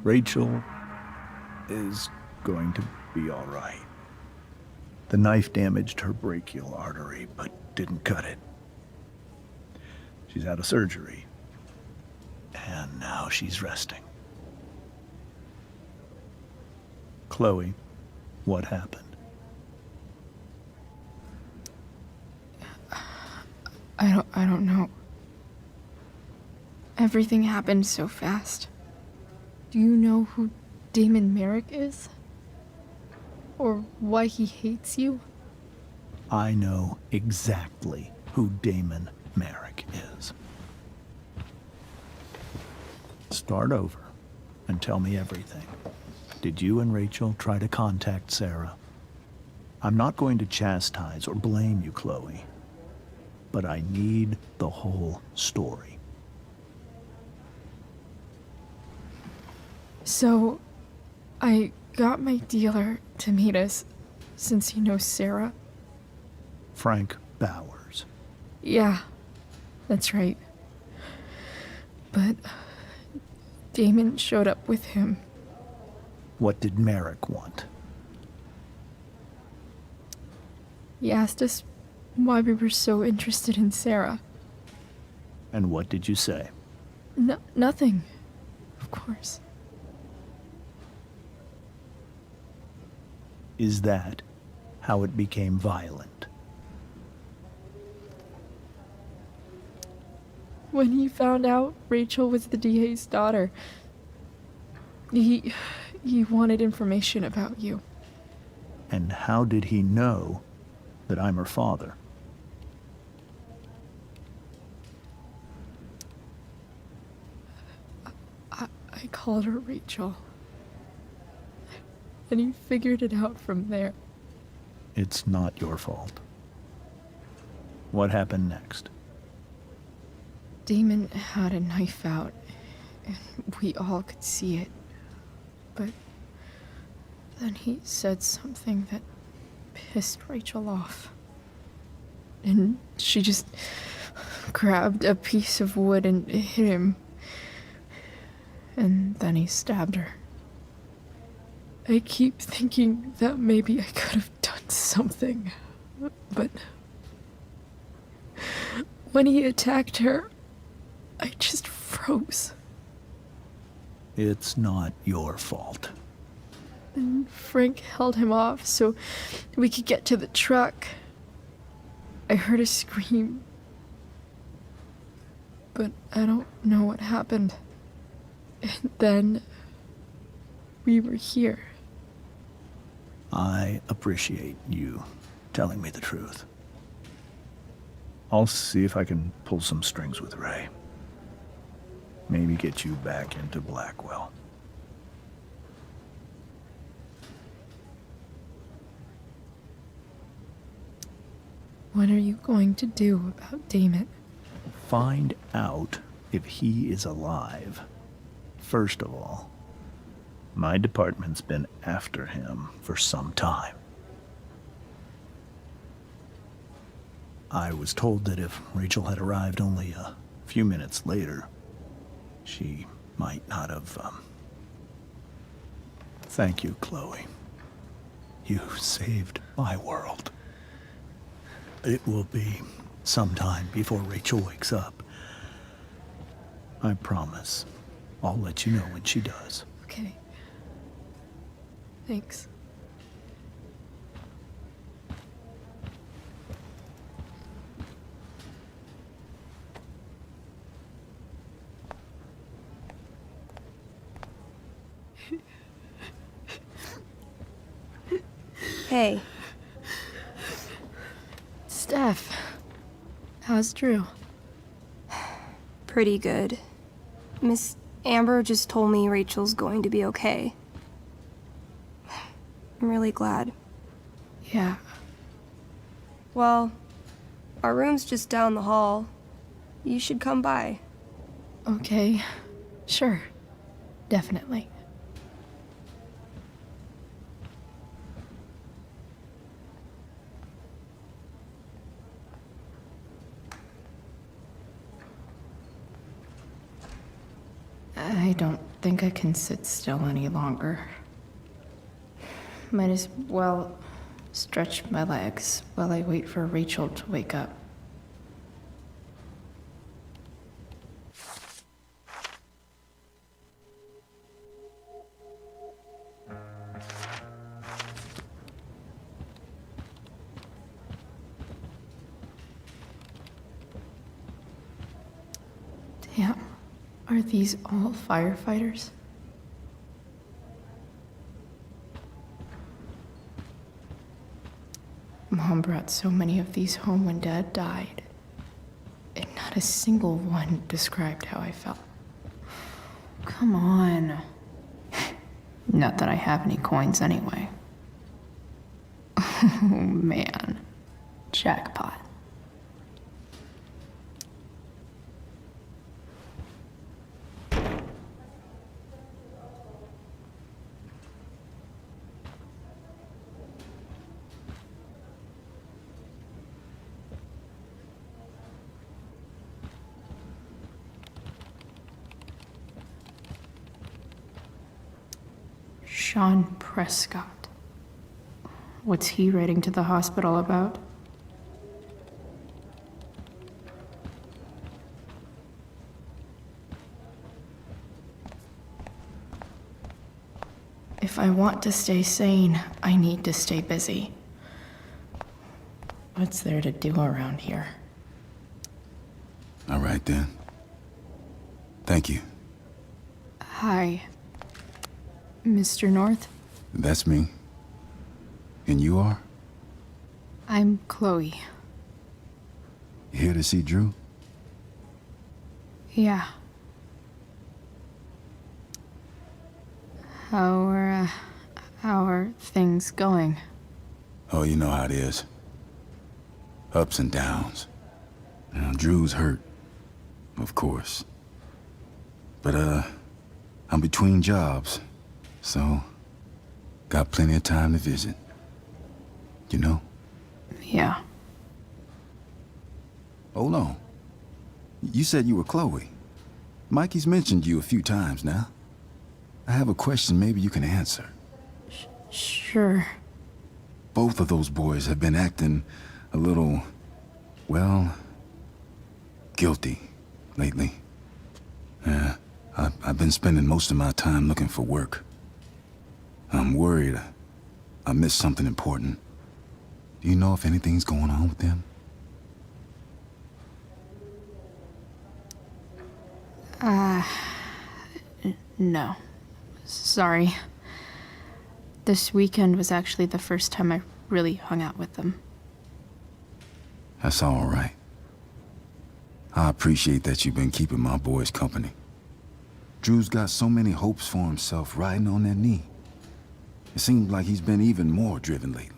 Rachel is going to be all right. The knife damaged her brachial artery, but didn't cut it. She's out of surgery, and now she's resting. Chloe, what happened? I don't know. Everything happened so fast. Do you know who Damon Merrick is? Or why he hates you? I know exactly who Damon Merrick is. Start over and tell me everything. Did you and Rachel try to contact Sarah? I'm not going to chastise or blame you, Chloe, but I need the whole story. So, I got my dealer to meet us, since he knows Sarah. Frank Bowers. Yeah, that's right. But Damon showed up with him. What did Merrick want? He asked us why we were so interested in Sarah. And what did you say? Nothing, of course. Is that how it became violent? When he found out Rachel was the DA's daughter, he wanted information about you. And how did he know that I'm her father? I called her Rachel. And he figured it out from there. It's not your fault. What happened next? Damon had a knife out, and we all could see it. But then he said something that pissed Rachel off. And she just grabbed a piece of wood and hit him. And then he stabbed her. I keep thinking that maybe I could have done something, but when he attacked her, I just froze. It's not your fault. And Frank held him off so we could get to the truck. I heard a scream, but I don't know what happened. And then we were here. I appreciate you telling me the truth. I'll see if I can pull some strings with Ray. Maybe get you back into Blackwell. What are you going to do about Damon? Find out if he is alive. First of all, my department's been after him for some time. I was told that if Rachel had arrived only a few minutes later, she might not have, Thank you, Chloe. You saved my world. It will be some time before Rachel wakes up. I promise. I'll let you know when she does. Okay. Thanks. Hey. Steph, how's Drew? Pretty good. Miss Amber just told me Rachel's going to be okay. I'm really glad. Yeah. Well, our room's just down the hall. You should come by. Okay. Sure. Definitely. I don't think I can sit still any longer. Might as well stretch my legs while I wait for Rachel to wake up. Damn, are these all firefighters? Mom brought so many of these home when Dad died, and not a single one described how I felt. Come on. Not that I have any coins anyway. Oh man, jackpot. Sean Prescott. What's he writing to the hospital about? If I want to stay sane, I need to stay busy. What's there to do around here? All right, then. Thank you. Hi, Mr. North. That's me. And you are? I'm Chloe. You here to see Drew? Yeah. How are things going? Oh, you know how it is. Ups and downs. Now, Drew's hurt, of course. But, I'm between jobs, so got plenty of time to visit. You know? Yeah. Hold on. You said you were Chloe. Mikey's mentioned you a few times now. I have a question maybe you can answer. Sure. Both of those boys have been acting a little, well, guilty lately. Yeah, I've been spending most of my time looking for work. I'm worried I missed something important. Do you know if anything's going on with them? No. Sorry. This weekend was actually the first time I really hung out with them. That's all right. I appreciate that you've been keeping my boys company. Drew's got so many hopes for himself riding on that knee. It seems like he's been even more driven lately.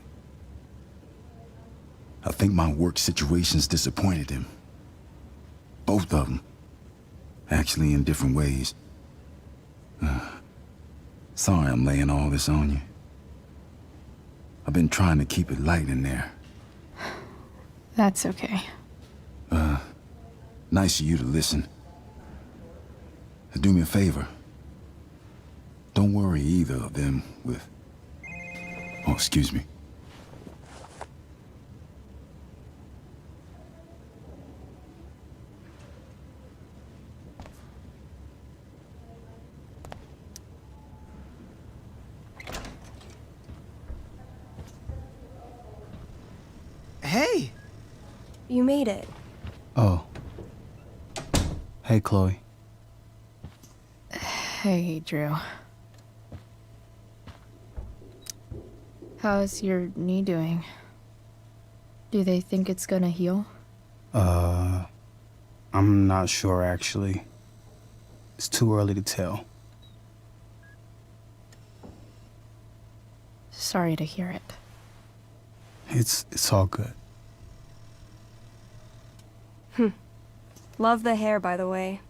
I think my work situation's disappointed him. Both of them. Actually, in different ways. Sorry I'm laying all this on you. I've been trying to keep it light in there. That's okay. Nice of you to listen. Do me a favor. Don't worry either of them with... Oh, excuse me. Hey! You made it. Oh. Hey, Chloe. Hey, Drew. How's your knee doing? Do they think it's gonna heal? I'm not sure, actually. It's too early to tell. Sorry to hear it. It's all good. Love the hair, by the way.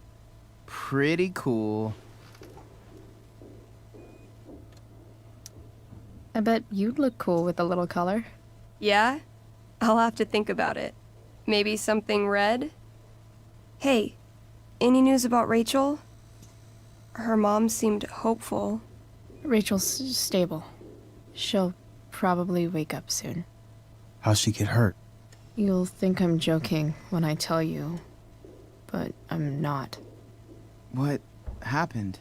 Pretty cool. I bet you'd look cool with a little color. Yeah? I'll have to think about it. Maybe something red? Hey, any news about Rachel? Her mom seemed hopeful. Rachel's stable. She'll probably wake up soon. How'd she get hurt? You'll think I'm joking when I tell you, but I'm not. What happened?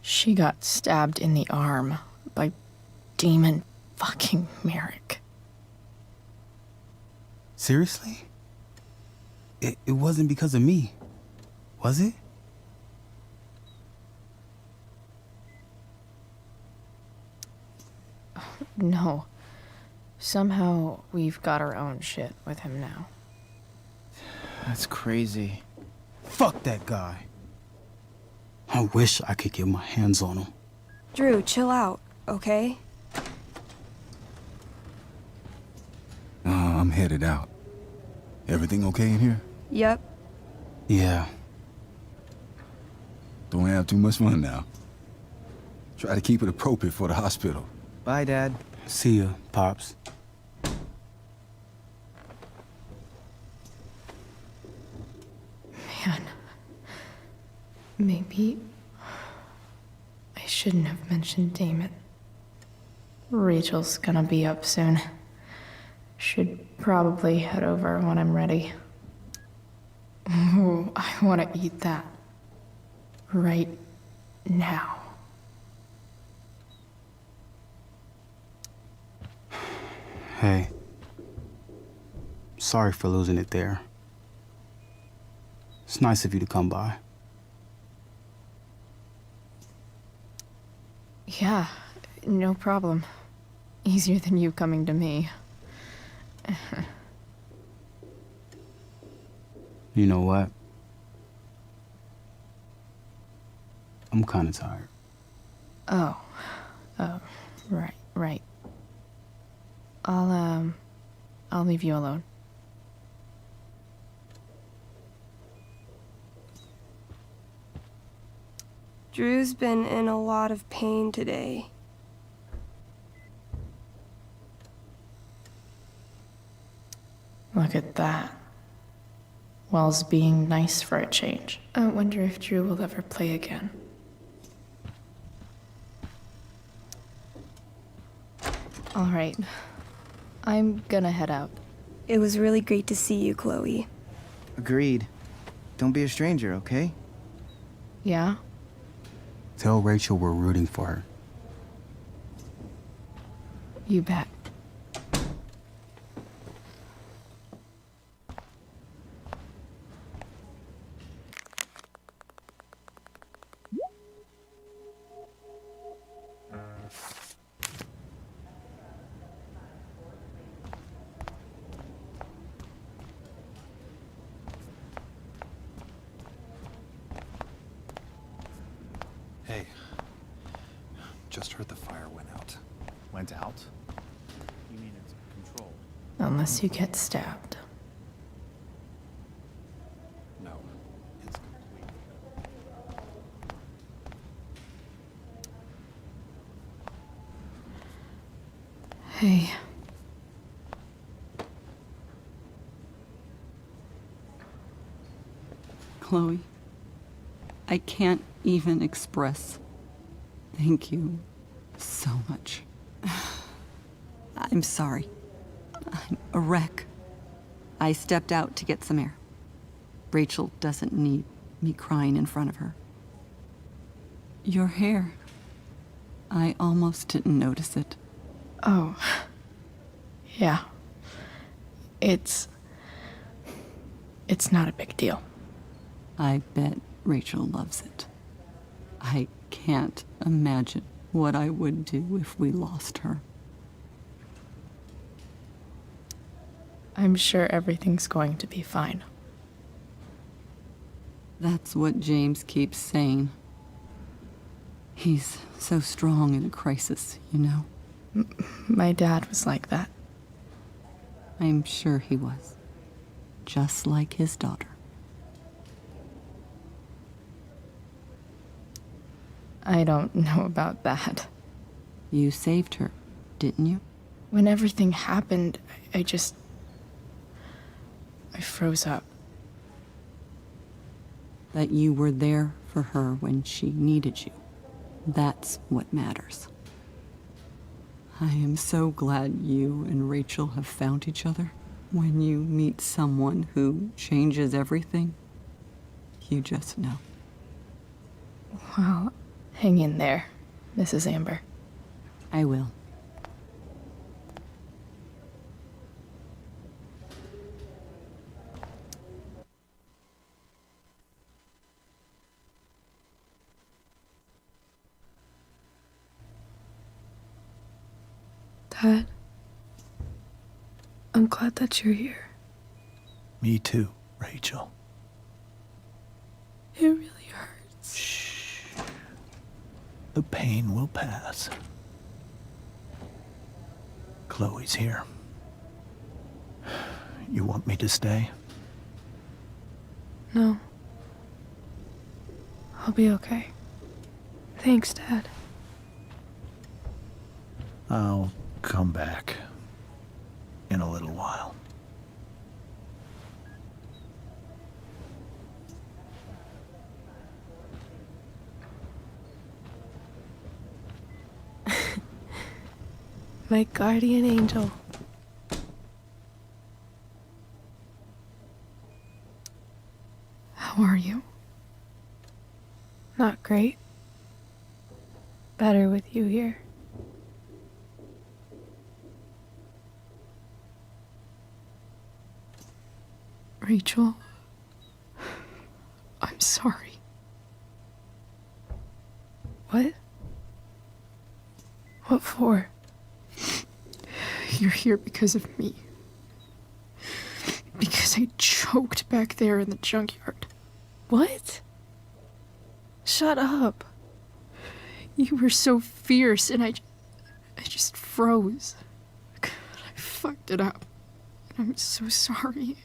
She got stabbed in the arm by Demon fucking Merrick. Seriously? It wasn't because of me, was it? No. Somehow we've got our own shit with him now. That's crazy. Fuck that guy. I wish I could get my hands on him. Drew, chill out, okay? I'm headed out. Everything okay in here? Yep. Yeah. Don't have too much fun now. Try to keep it appropriate for the hospital. Bye, Dad. See ya, Pops. Man. Maybe I shouldn't have mentioned Damon. Rachel's gonna be up soon. Should probably head over when I'm ready. Ooh, I want to eat that. Right now. Hey. Sorry for losing it there. It's nice of you to come by. Yeah, no problem. Easier than you coming to me. You know what? I'm kind of tired. Oh, right. I'll leave you alone. Drew's been in a lot of pain today. Look at that. Wells being nice for a change. I wonder if Drew will ever play again. All right. I'm gonna head out. It was really great to see you, Chloe. Agreed. Don't be a stranger, okay? Yeah? Tell Rachel we're rooting for her. You bet. Hey, just heard the fire went out. Went out? You mean it's controlled? Unless you get stabbed. No, it's complete. Hey. Chloe, I can't even express thank you so much. I'm sorry. I'm a wreck. I stepped out to get some air. Rachel doesn't need me crying in front of her. Your hair. I almost didn't notice it. Oh. Yeah. It's not a big deal. I bet Rachel loves it. I can't imagine what I would do if we lost her. I'm sure everything's going to be fine. That's what James keeps saying. He's so strong in a crisis, you know? My dad was like that. I'm sure he was. Just like his daughter. I don't know about that. You saved her, didn't you? When everything happened, I froze up. That you were there for her when she needed you. That's what matters. I am so glad you and Rachel have found each other. When you meet someone who changes everything, you just know. Well, hang in there, Mrs. Amber. I will. Dad, I'm glad that you're here. Me too, Rachel. It really hurts. Shh. The pain will pass. Chloe's here. You want me to stay? No. I'll be okay. Thanks, Dad. I'll come back in a little while. My guardian angel. How are you? Not great. Better with you here. Rachel, I'm sorry. What? What for? You're here because of me. Because I choked back there in the junkyard. What? Shut up. You were so fierce and I just froze. God, I fucked it up. And I'm so sorry.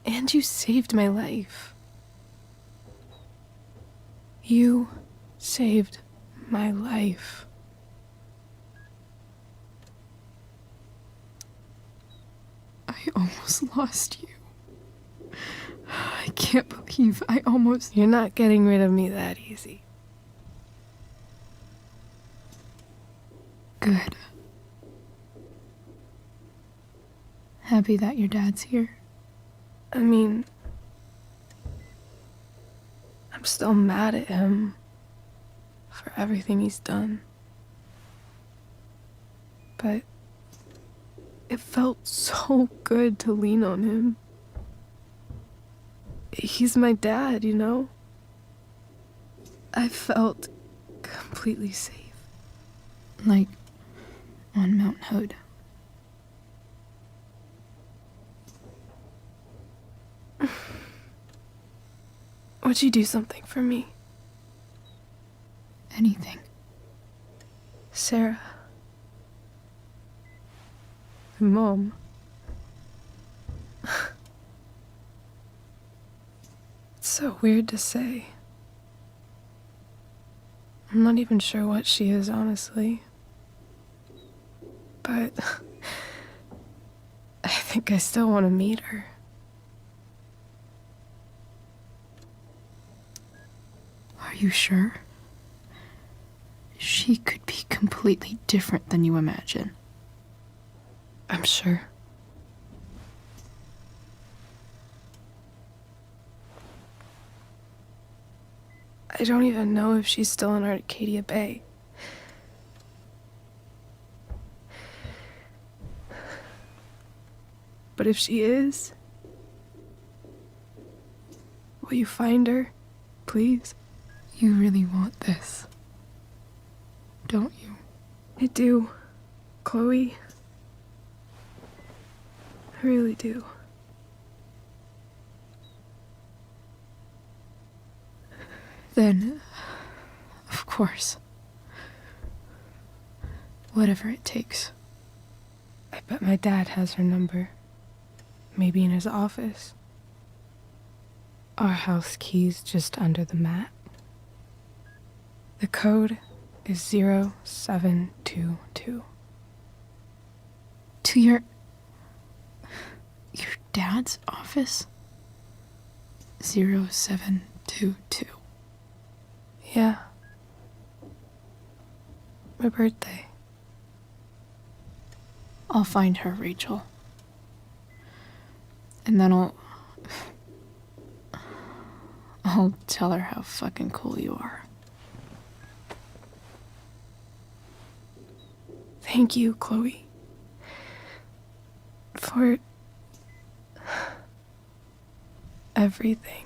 And you saved my life. You saved my life. I almost lost you. I can't believe I almost... You're not getting rid of me that easy. Good. Happy that your dad's here. I mean, I'm still mad at him for everything he's done. But it felt so good to lean on him. He's my dad, you know? I felt completely safe. Like on Mount Hood. Would you do something for me? Anything. Sarah. Mom. It's so weird to say. I'm not even sure what she is, honestly. But I think I still want to meet her. Are you sure? She could be completely different than you imagine. I'm sure. I don't even know if she's still in Arcadia Bay. But if she is, will you find her, please? You really want this, don't you? I do, Chloe. I really do. Then, of course. Whatever it takes. I bet my dad has her number. Maybe in his office. Our house key's just under the mat. The code is 0722. To your dad's office? 0722. Yeah. My birthday. I'll find her, Rachel. And then I'll tell her how fucking cool you are. Thank you, Chloe. For everything.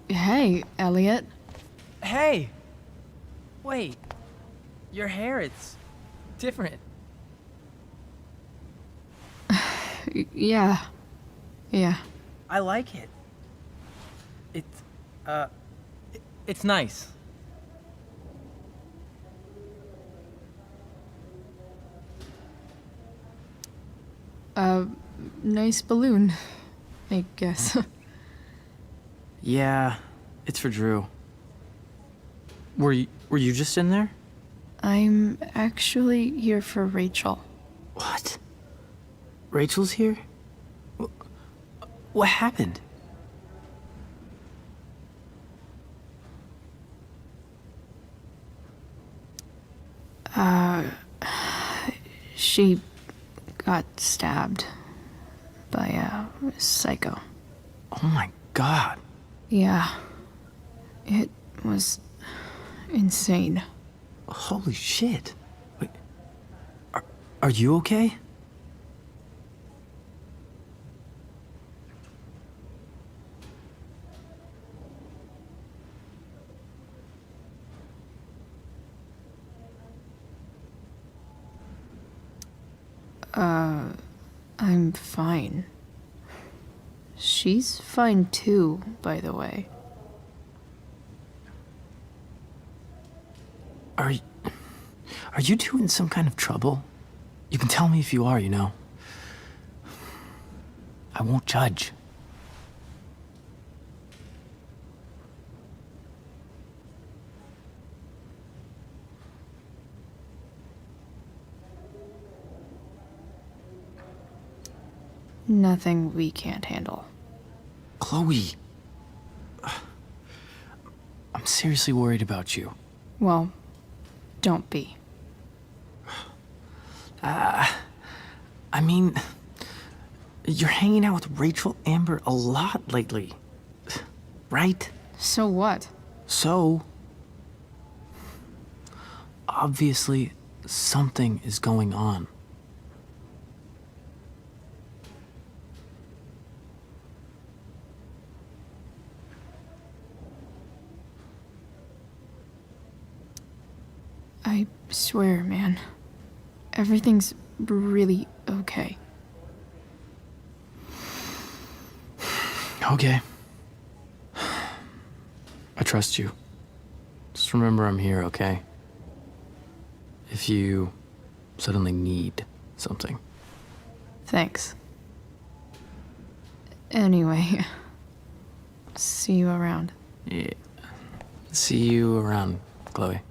Hey, Elliot. Hey! Wait. Your hair, it's different. Yeah. I like it. It's nice. Nice balloon, I guess. Yeah, it's for Drew. Were you just in there? I'm actually here for Rachel. What? Rachel's here? What happened? She got stabbed by a psycho. Oh my god. Yeah. It was insane. Holy shit. Wait, are you okay? I'm fine. She's fine too, by the way. Are you two in some kind of trouble? You can tell me if you are, you know. I won't judge. Nothing we can't handle. Chloe. I'm seriously worried about you. Well, don't be. I mean, you're hanging out with Rachel Amber a lot lately, right? So what? So, obviously, something is going on. I swear, man. Everything's really okay. Okay. I trust you. Just remember I'm here, okay? If you suddenly need something. Thanks. Anyway, see you around. Yeah. See you around, Chloe.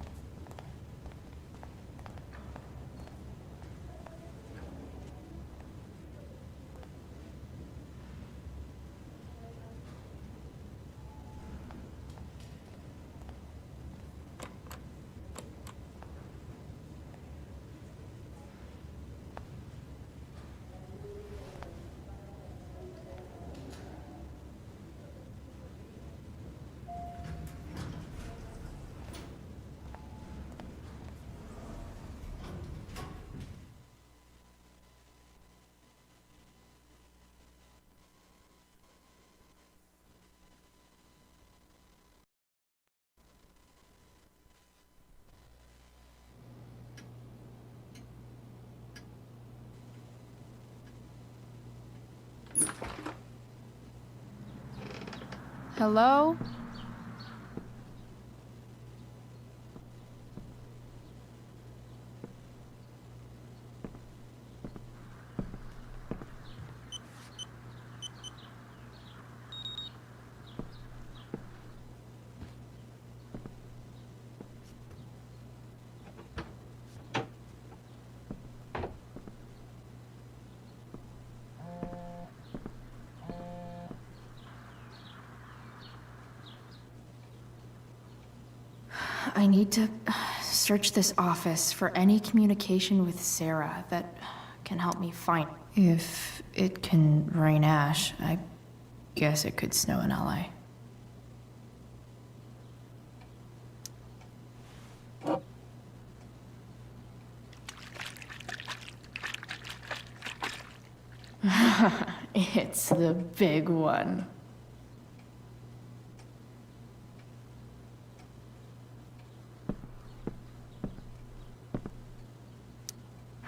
Hello? I need to search this office for any communication with Sarah that can help me find. If it can rain ash, I guess it could snow in LA. It's the big one.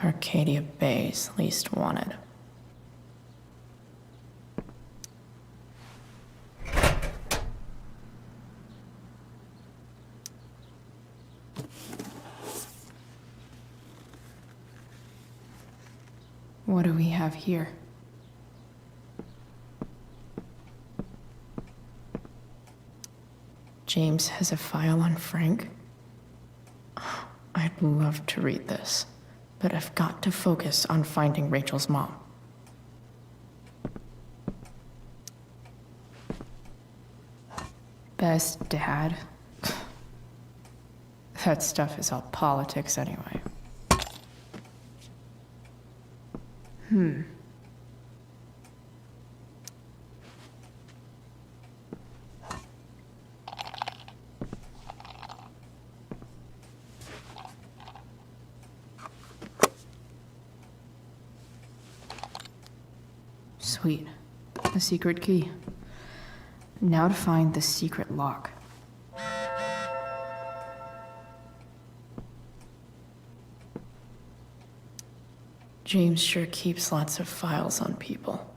Arcadia Bay's least wanted. What do we have here? James has a file on Frank. I'd love to read this, but I've got to focus on finding Rachel's mom. Best dad? That stuff is all politics anyway. Sweet. The secret key. Now to find the secret lock. James sure keeps lots of files on people.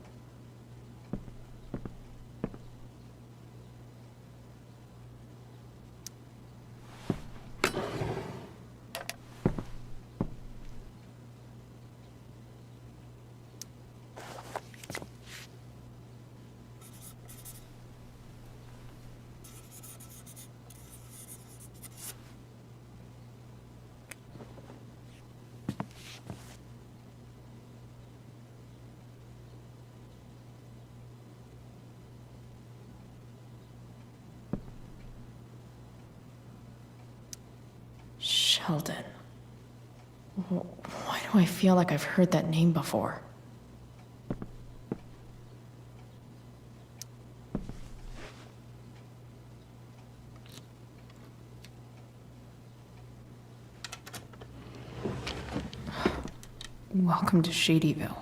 Sheldon. Why do I feel like I've heard that name before? Welcome to Shadyville.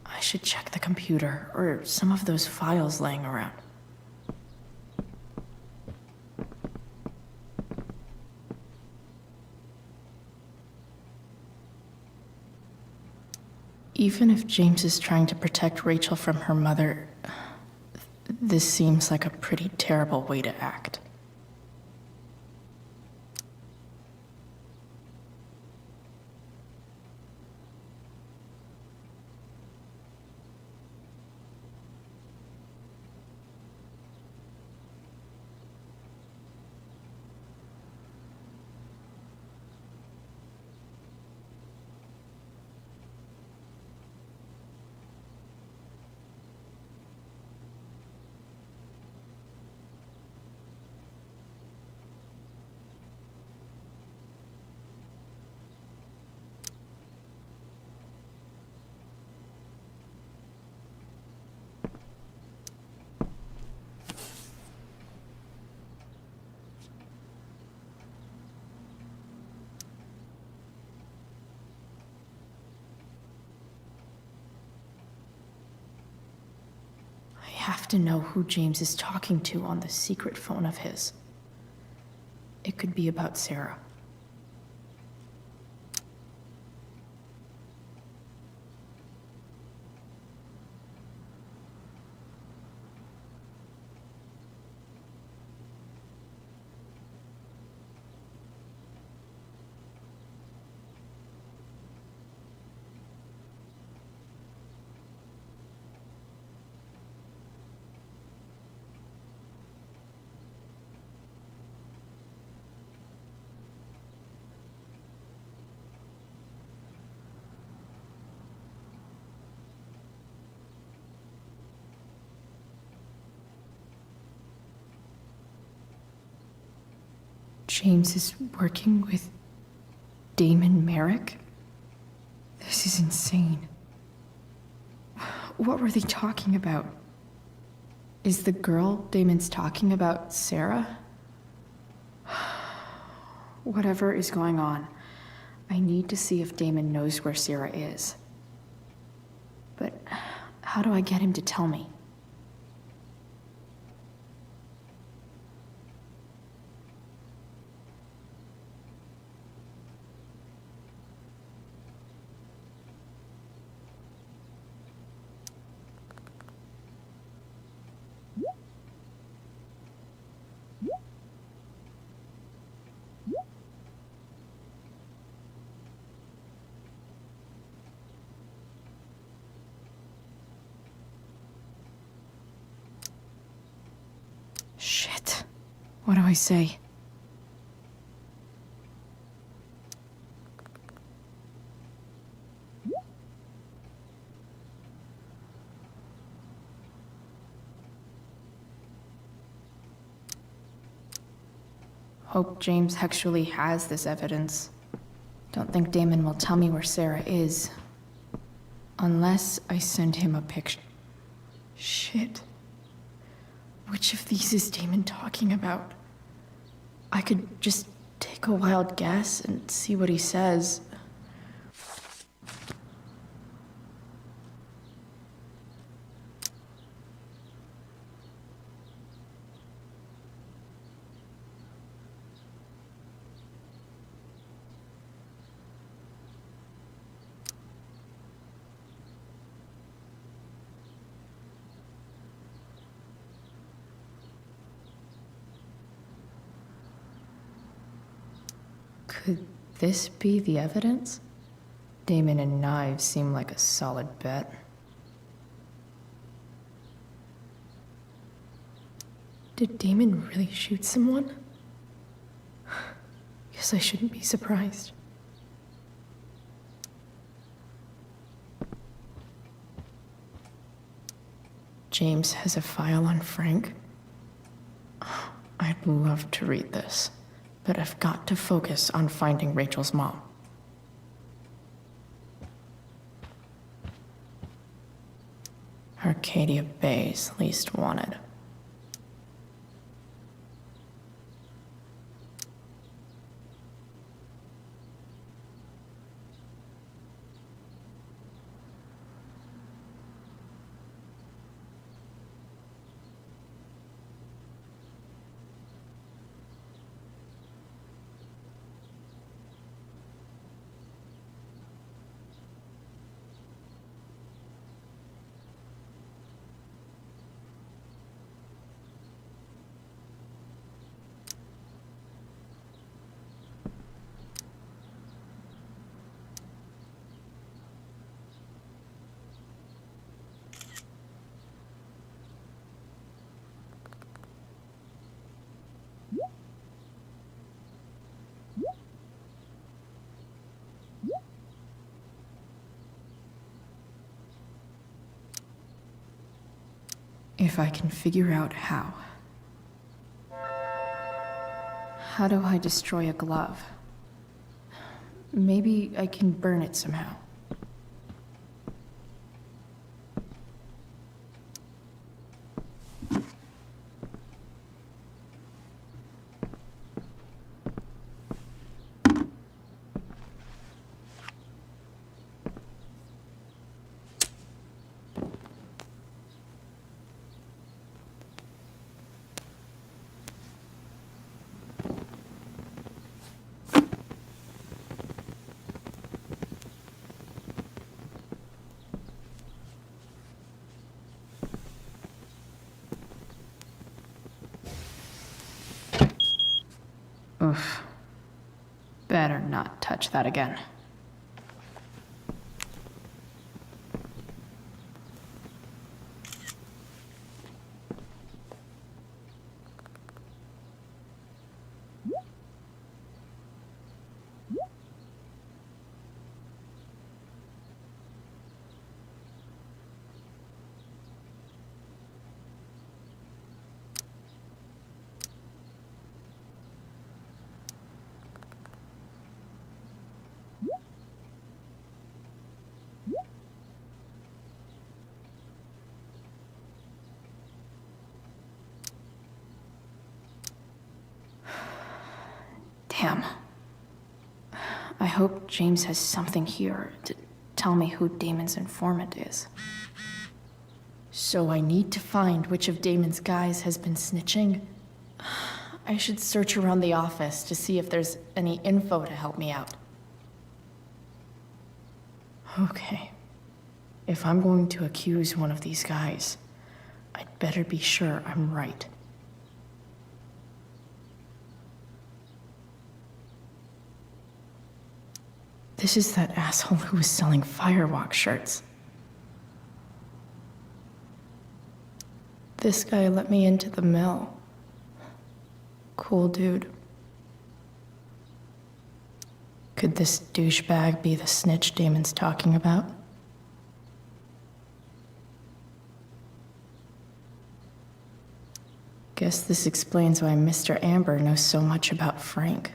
I should check the computer or some of those files laying around. Even if James is trying to protect Rachel from her mother, this seems like a pretty terrible way to act. have to know who James is talking to on the secret phone of his. It could be about Sarah. James is working with Damon Merrick? This is insane. What were they talking about? Is the girl Damon's talking about Sarah? Whatever is going on, I need to see if Damon knows where Sarah is. But how do I get him to tell me? Shit. What do I say? Hope James actually has this evidence. Don't think Damon will tell me where Sarah is. Unless I send him a picture. Shit. Which of these is Damon talking about? I could just take a wild guess and see what he says. Could this be the evidence? Damon and knives seem like a solid bet. Did Damon really shoot someone? Guess I shouldn't be surprised. James has a file on Frank. I'd love to read this, but I've got to focus on finding Rachel's mom. Arcadia Bay's least wanted. If I can figure out how. How do I destroy a glove? Maybe I can burn it somehow. better not touch that again. Damn. I hope James has something here to tell me who Damon's informant is. So I need to find which of Damon's guys has been snitching. I should search around the office to see if there's any info to help me out. Okay. If I'm going to accuse one of these guys, I'd better be sure I'm right. This is that asshole who was selling Firewalk shirts. This guy let me into the mill. Cool dude. Could this douchebag be the snitch Damon's talking about? Guess this explains why Mr. Amber knows so much about Frank.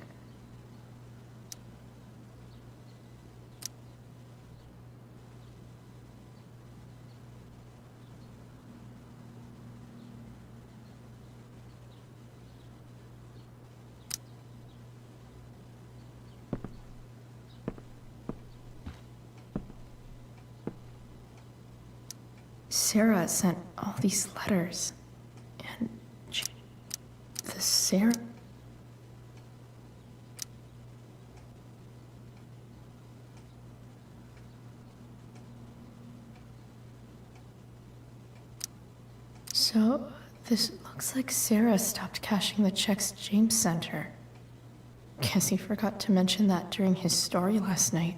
Sarah sent all these letters, and the Sarah... So, this looks like Sarah stopped cashing the checks James sent her. Guess he forgot to mention that during his story last night.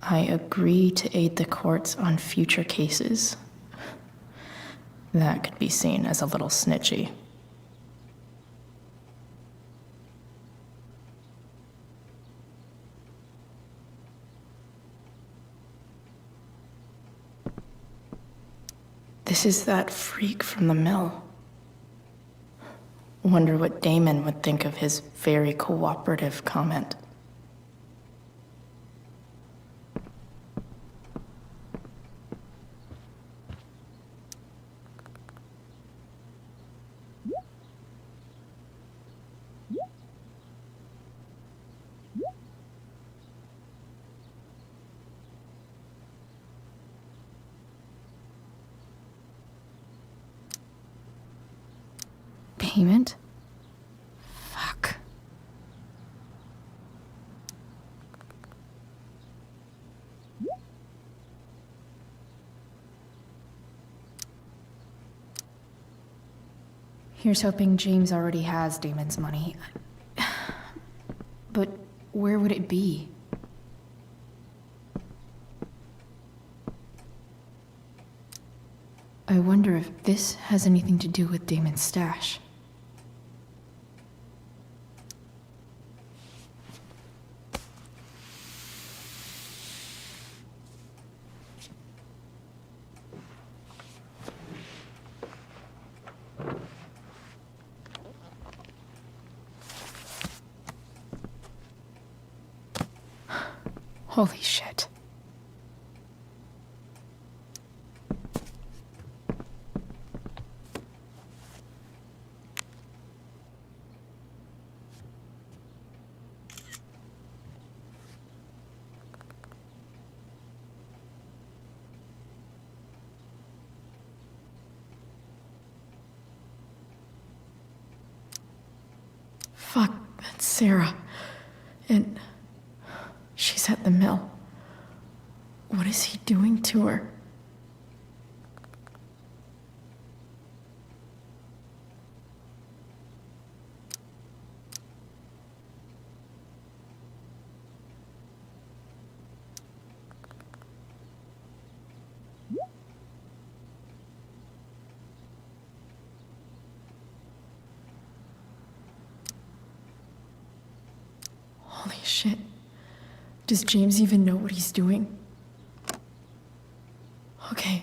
I agree to aid the courts on future cases. That could be seen as a little snitchy. This is that freak from the mill. Wonder what Damon would think of his very cooperative comment. Payment? Fuck. Here's hoping James already has Damon's money. But where would it be? I wonder if this has anything to do with Damon's stash. Holy shit. Fuck, that's Sarah. And she's at the mill. What is he doing to her? Shit. Does James even know what he's doing? Okay,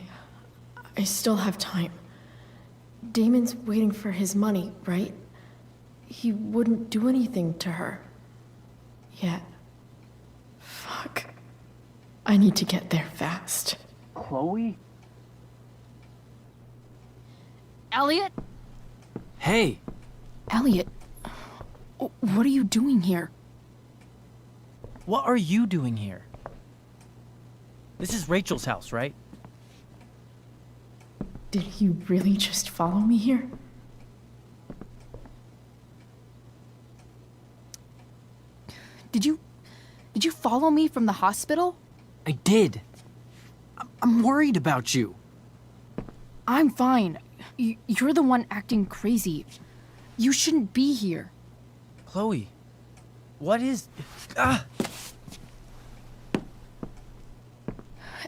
I still have time. Damon's waiting for his money, right? He wouldn't do anything to her. Yet. Fuck. I need to get there fast. Chloe? Elliot? Hey, Elliot, what are you doing here? What are you doing here? This is Rachel's house, right? Did you really just follow me here? Did you follow me from the hospital? I did. I'm worried about you. I'm fine. You're the one acting crazy. You shouldn't be here. Chloe, what is... Ah!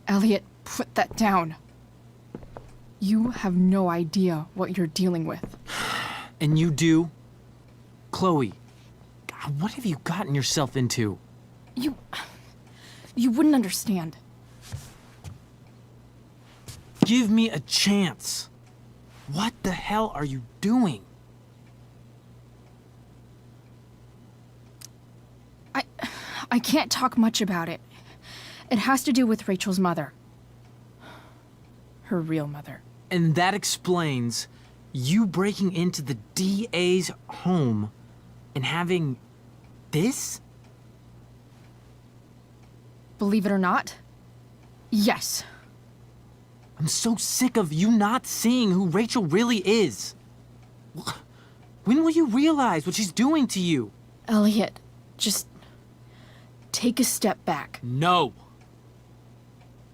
Elliot, put that down. You have no idea what you're dealing with. And you do? Chloe, God, what have you gotten yourself into? You wouldn't understand. Give me a chance. What the hell are you doing? I can't talk much about it. It has to do with Rachel's mother. Her real mother. And that explains you breaking into the DA's home and having this? Believe it or not, yes. I'm so sick of you not seeing who Rachel really is. When will you realize what she's doing to you? Elliot, just take a step back. No.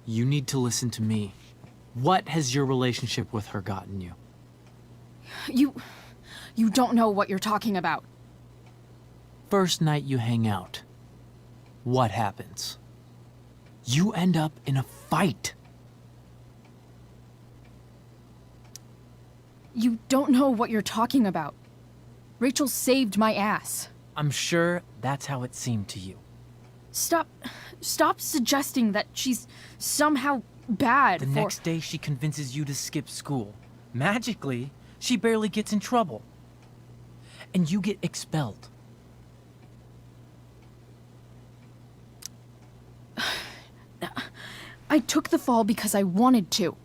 You need to listen to me. What has your relationship with her gotten you? You don't know what you're talking about. First night you hang out, what happens? You end up in a fight. You don't know what you're talking about. Rachel saved my ass. I'm sure that's how it seemed to you. Stop suggesting that she's somehow bad The next day she convinces you to skip school. Magically, she barely gets in trouble. And you get expelled. I took the fall because I wanted to.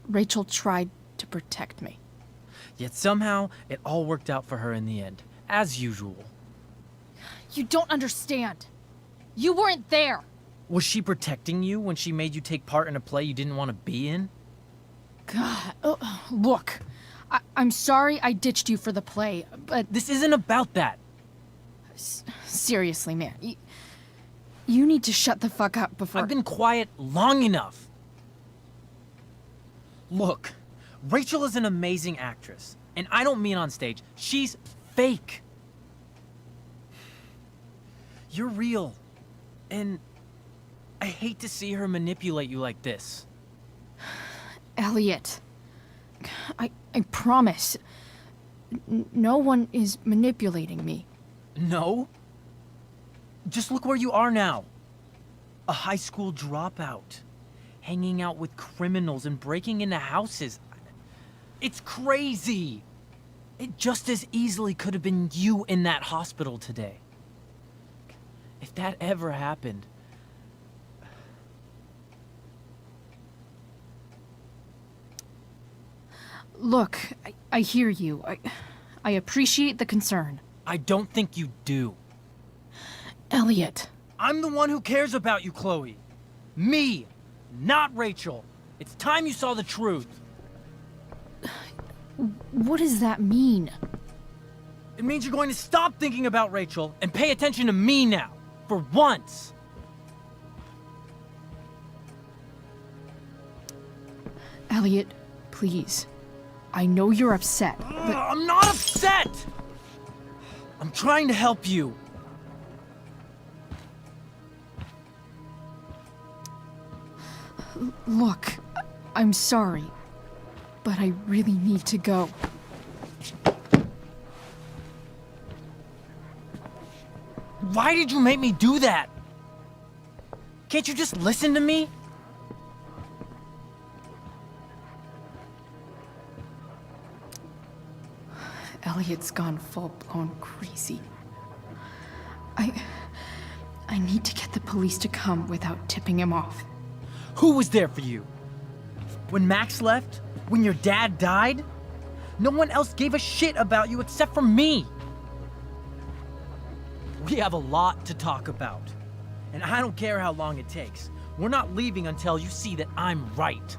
Rachel tried to protect me. Yet somehow, it all worked out for her in the end. As usual. You don't understand. You weren't there. Was she protecting you when she made you take part in a play you didn't want to be in? God, look. I'm sorry I ditched you for the play, but... This isn't about that. Seriously, man. You need to shut the fuck up before... I've been quiet long enough. Look, Rachel is an amazing actress. And I don't mean on stage. She's fake. You're real. And I hate to see her manipulate you like this. Elliot, I promise. No one is manipulating me. No? Just look where you are now. A high school dropout. Hanging out with criminals and breaking into houses. It's crazy. It just as easily could have been you in that hospital today. If that ever happened... Look, I hear you. I appreciate the concern. I don't think you do. Elliot. I'm the one who cares about you, Chloe. Me, not Rachel. It's time you saw the truth. What does that mean? It means you're going to stop thinking about Rachel and pay attention to me now. For once. Elliot, please. I know you're upset, but... I'm not upset! I'm trying to help you. Look, I'm sorry, but I really need to go. Why did you make me do that? Can't you just listen to me? Elliot's gone full-blown crazy. I need to get the police to come without tipping him off. Who was there for you? When Max left? When your dad died? No one else gave a shit about you except for me. We have a lot to talk about. And I don't care how long it takes. We're not leaving until you see that I'm right.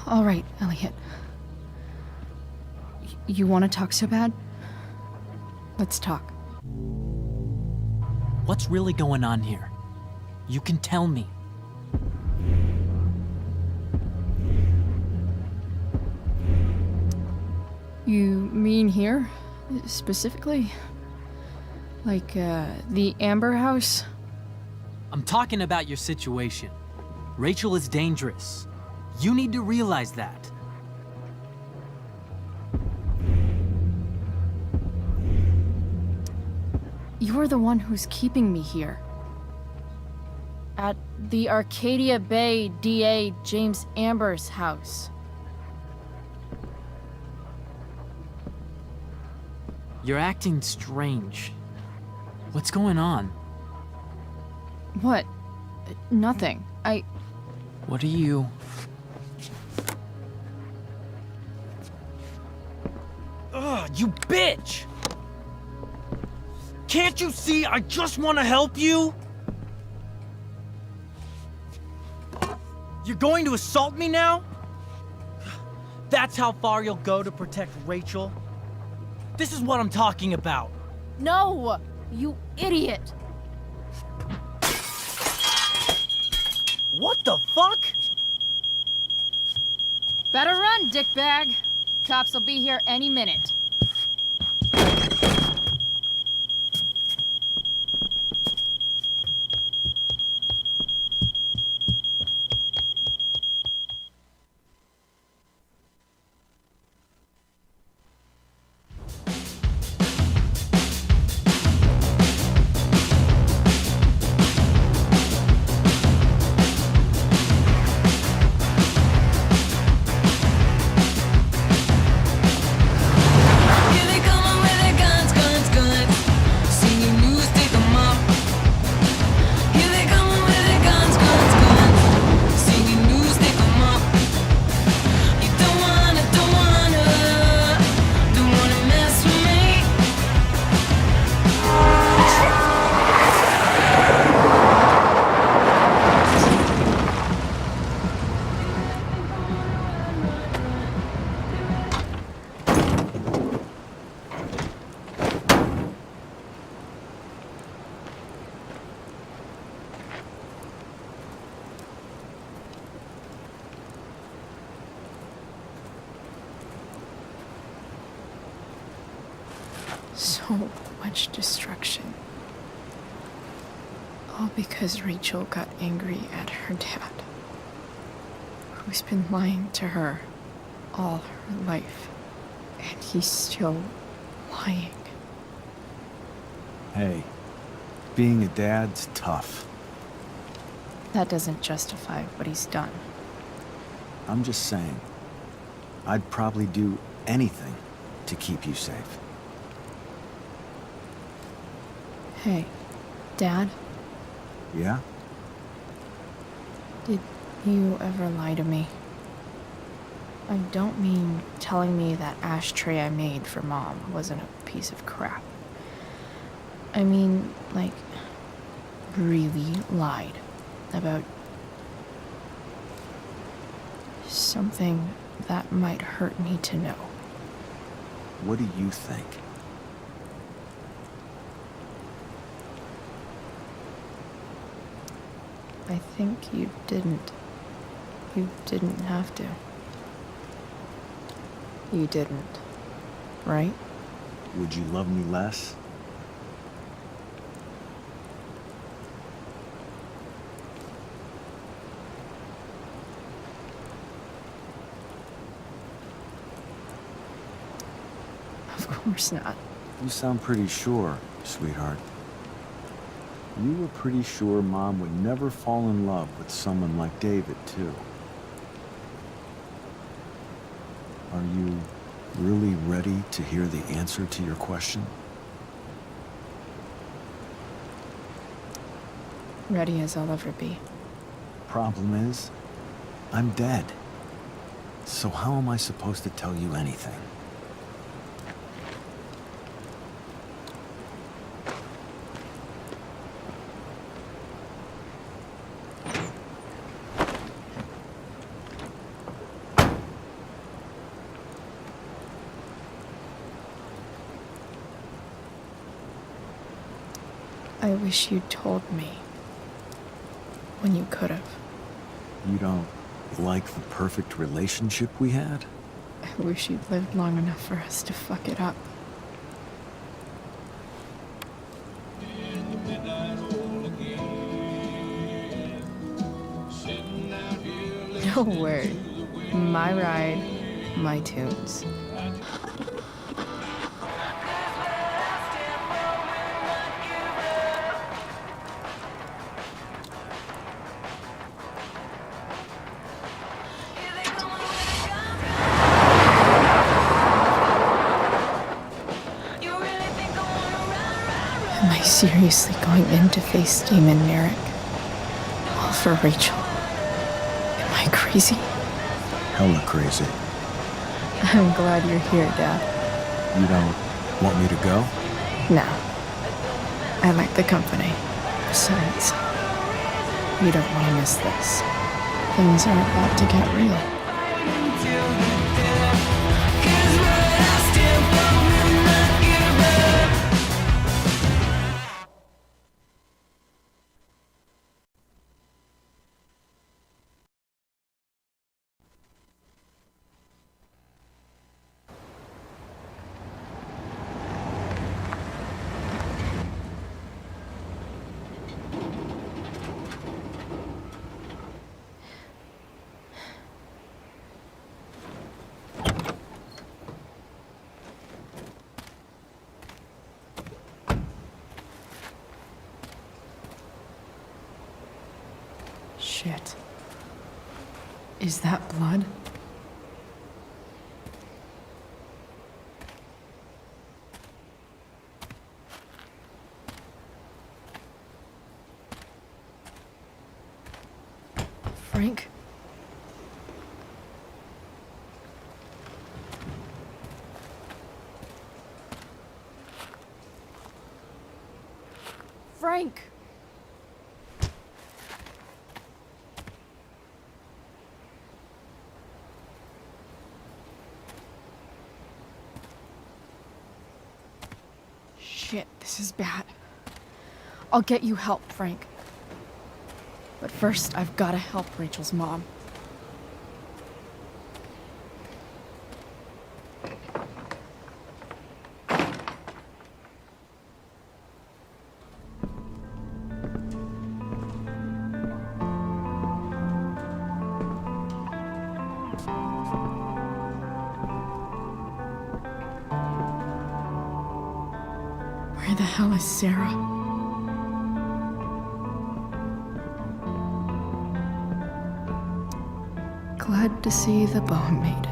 All right, Elliot. You want to talk so bad? Let's talk. What's really going on here? You can tell me. You mean here? Specifically? Like, the Amber House? I'm talking about your situation. Rachel is dangerous. You need to realize that. You're the one who's keeping me here. At the Arcadia Bay DA James Amber's house. You're acting strange. What's going on? What? Nothing. What are you... Ugh, you bitch! Can't you see I just want to help you? You're going to assault me now? That's how far you'll go to protect Rachel? This is what I'm talking about. No! You idiot! What the fuck? Better run, dickbag. Cops will be here any minute. So much destruction. All because Rachel got angry at her dad, who's been lying to her all her life, and he's still lying. Hey, being a dad's tough. That doesn't justify what he's done. I'm just saying, I'd probably do anything to keep you safe. Hey, Dad, Yeah? did you ever lie to me? I don't mean telling me that ashtray I made for Mom wasn't a piece of crap. I mean, like, really lied about something that might hurt me to know. What do you think? I think you didn't. You didn't have to. You didn't, right? would you love me less? Of course not. You sound pretty sure, sweetheart. You were pretty sure Mom would never fall in love with someone like David, too. Are you really ready to hear the answer to your question? Ready as I'll ever be. Problem is, I'm dead. So how am I supposed to tell you anything? I wish you'd told me. When you could have. You don't like the perfect relationship we had? I wish you'd lived long enough for us to fuck it up. No word. My ride, my tunes. Am I seriously going in to face Demon Merrick? All for Rachel? Am I crazy? Hella crazy. I'm glad you're here, Dad. You don't want me to go? No. I like the company. Besides, you don't want to miss this. Things are about to get real. Shit. Is that blood? Frank? Frank! Shit, this is bad. I'll get you help, Frank. But first, I've gotta help Rachel's mom. Where the hell is Sarah? Glad to see the bone made it.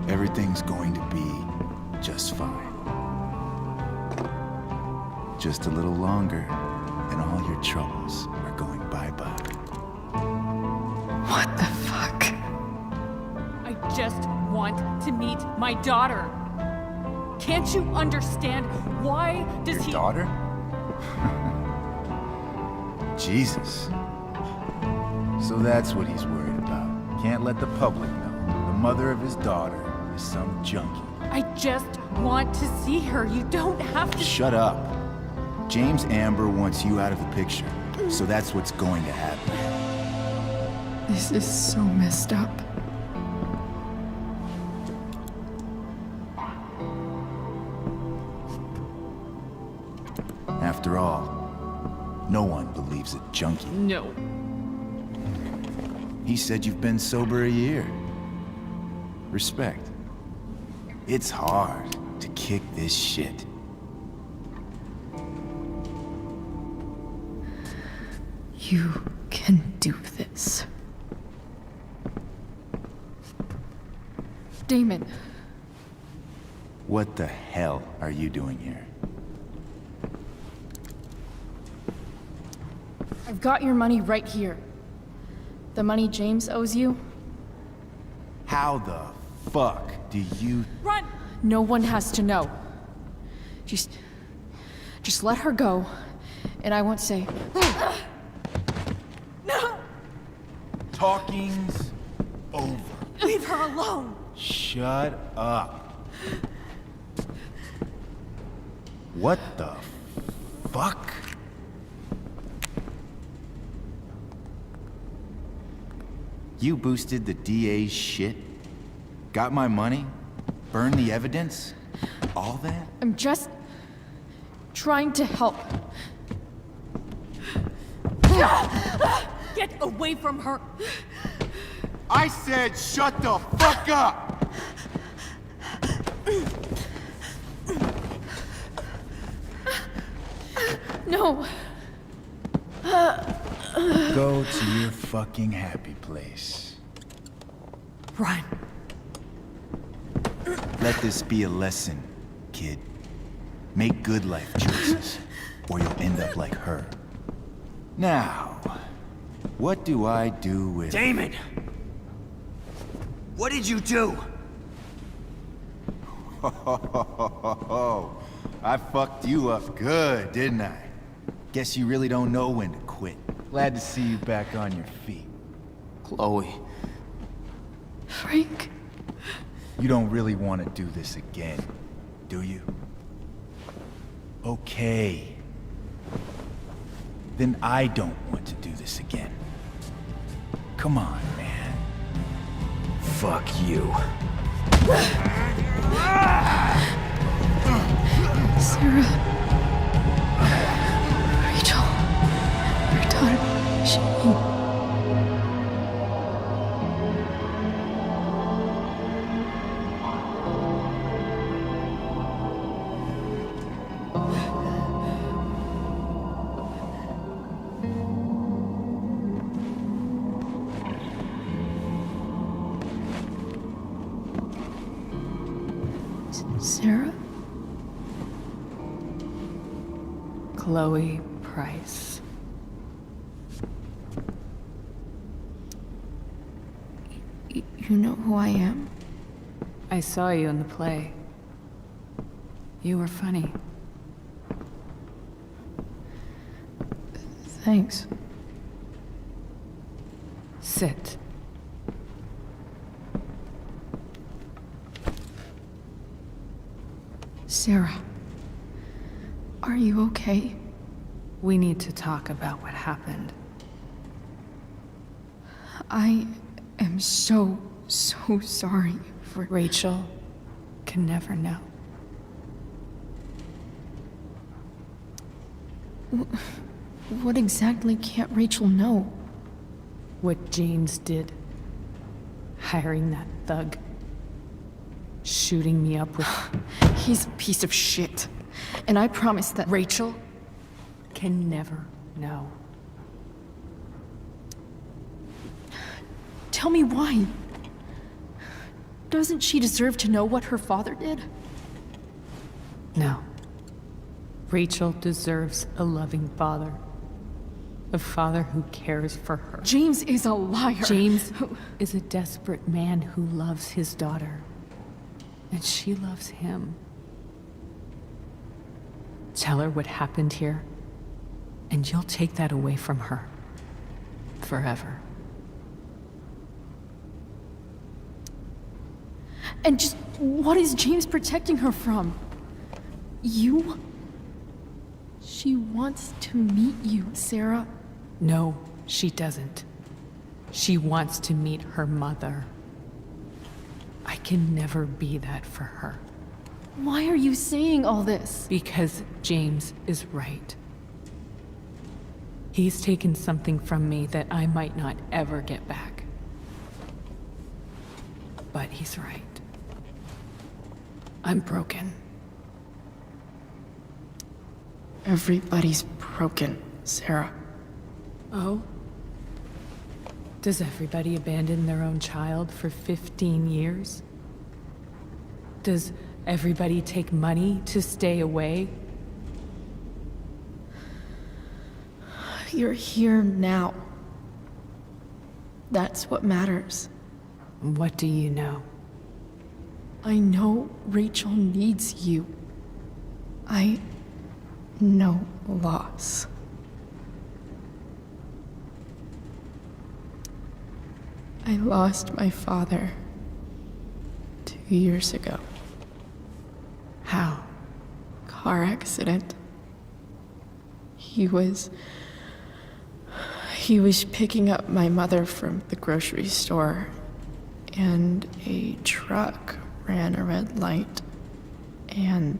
Everything's going to be just fine. Just a little longer, and all your troubles are going bye-bye. What the fuck? I just want to meet my daughter. Can't you understand? Why does Your he... daughter? Jesus. So that's what he's worried about. Can't let the public know. The mother of his daughter is some junkie. I just want to see her. You don't have to... Shut up. James Amber wants you out of the picture. So that's what's going to happen. This is so messed up. After all, no one believes a junkie. No. He said you've been sober a year. Respect. It's hard to kick this shit. You can do this. Damon. What the hell are you doing here? I've got your money right here. The money James owes you. How the fuck do you... Run! No one has to know. Just let her go, and I won't say... No! Talking's over. Leave her alone! Shut up. What the fuck? You boosted the DA's shit? Got my money? Burned the evidence? All that? I'm just trying to help. Get away from her! I said shut the fuck up! No. Go to your fucking happy place. Run. Let this be a lesson, kid. Make good life choices, or you'll end up like her. Now, what do I do with... Damon! What did you do? I fucked you up good, didn't I? Guess you really don't know when to quit. Glad to see you back on your feet. Chloe. Frank. You don't really want to do this again, do you? Okay. Then I don't want to do this again. Come on, man. Fuck you. Sarah. Rachel. Your daughter. She... Sarah? Chloe Price. You know who I am? I saw you in the play. You were funny. Thanks. Sit. Sarah. Are you okay? We need to talk about what happened. I am so sorry for... Rachel can never know. What exactly can't Rachel know? What James did. Hiring that thug. Shooting me up with... He's a piece of shit. And I promise that... Rachel can never know. Tell me why. Doesn't she deserve to know what her father did? No. Rachel deserves a loving father. A father who cares for her. James is a liar. James is a desperate man who loves his daughter. And she loves him. Tell her what happened here, and you'll take that away from her. Forever. And just what is James protecting her from? You? She wants to meet you, Sarah. No, she doesn't. She wants to meet her mother. I can never be that for her. Why are you saying all this? Because James is right. He's taken something from me that I might not ever get back. But he's right. I'm broken. Everybody's broken, Sarah. Oh? Does everybody abandon their own child for 15 years? Does everybody take money to stay away? You're here now. That's what matters. What do you know? I know Rachel needs you. I know loss. I lost my father 2 years ago. How? Car accident. He was picking up my mother from the grocery store, and a truck ran a red light, and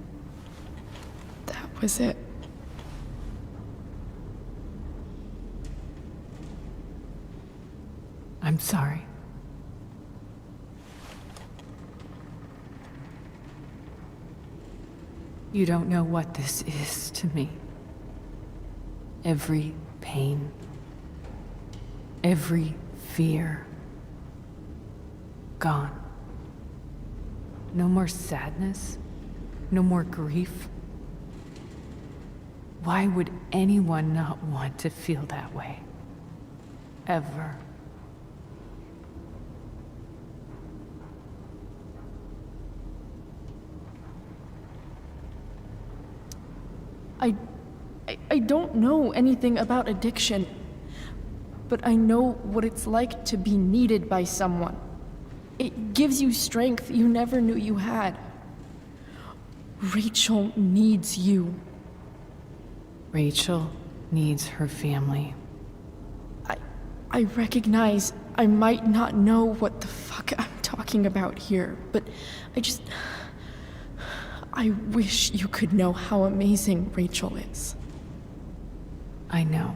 that was it. I'm sorry. You don't know what this is to me. Every pain, every fear, gone. No more sadness, no more grief. Why would anyone not want to feel that way? Ever. I don't know anything about addiction, but I know what it's like to be needed by someone. It gives you strength you never knew you had. Rachel needs you. Rachel needs her family. I recognize I might not know what the fuck I'm talking about here, but I wish you could know how amazing Rachel is. I know.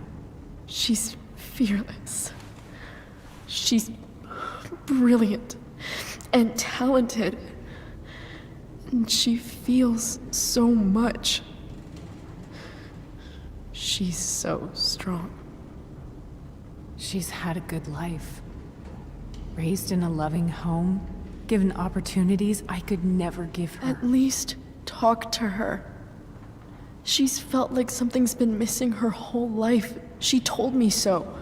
She's fearless. She's brilliant and talented. And she feels so much. She's so strong. She's had a good life. Raised in a loving home, given opportunities I could never give her. At least talk to her. She's felt like something's been missing her whole life. She told me so.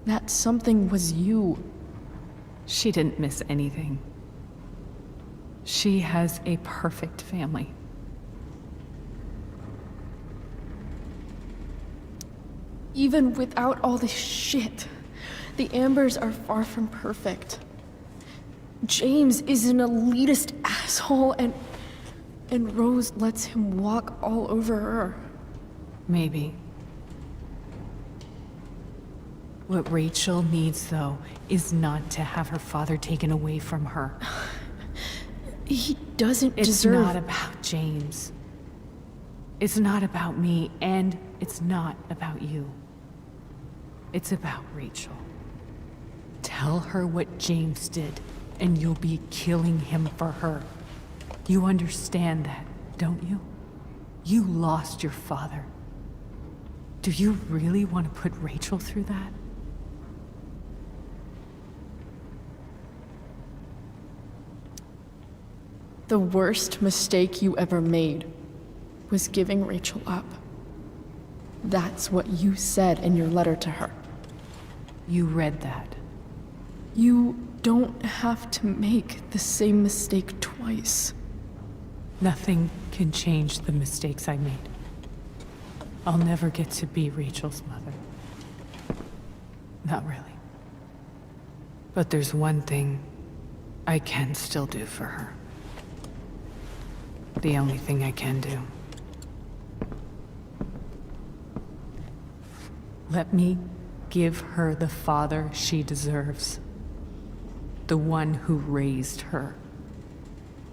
That something was you. She didn't miss anything. She has a perfect family. Even without all this shit, the Ambers are far from perfect. James is an elitist asshole, and Rose lets him walk all over her. Maybe. What Rachel needs, though, is not to have her father taken away from her. He doesn't It's deserve... not about James. It's not about me, and it's not about you. It's about Rachel. Tell her what James did, and you'll be killing him for her. You understand that, don't you? You lost your father. Do you really want to put Rachel through that? The worst mistake you ever made was giving Rachel up. That's what you said in your letter to her. You read that. You don't have to make the same mistake twice. Nothing can change the mistakes I made. I'll never get to be Rachel's mother. Not really. But there's one thing I can still do for her. The only thing I can do. Let me give her the father she deserves. The one who raised her,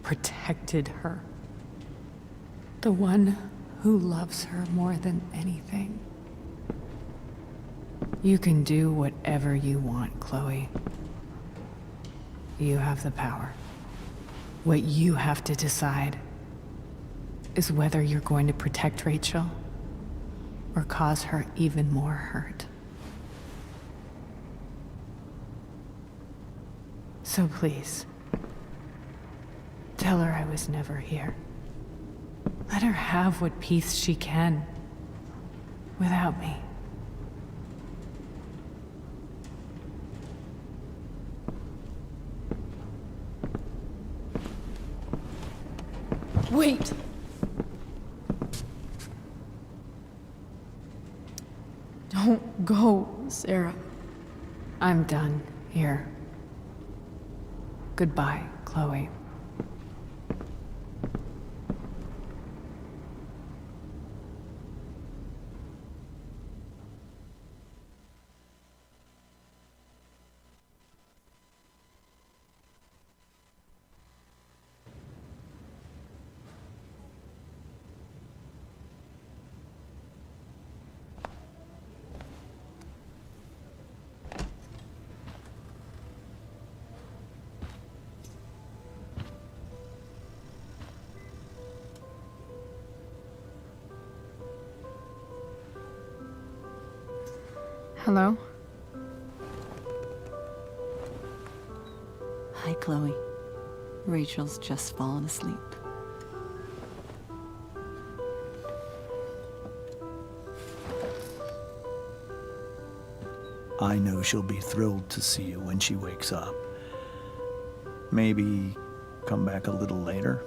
protected her. The one who loves her more than anything. You can do whatever you want, Chloe. You have the power. What you have to decide is whether you're going to protect Rachel or cause her even more hurt. So please, tell her I was never here. Let her have what peace she can without me. Wait! Don't go, Sarah. I'm done here. Goodbye, Chloe. Hello? Hi, Chloe. Rachel's just fallen asleep. I know she'll be thrilled to see you when she wakes up. Maybe come back a little later.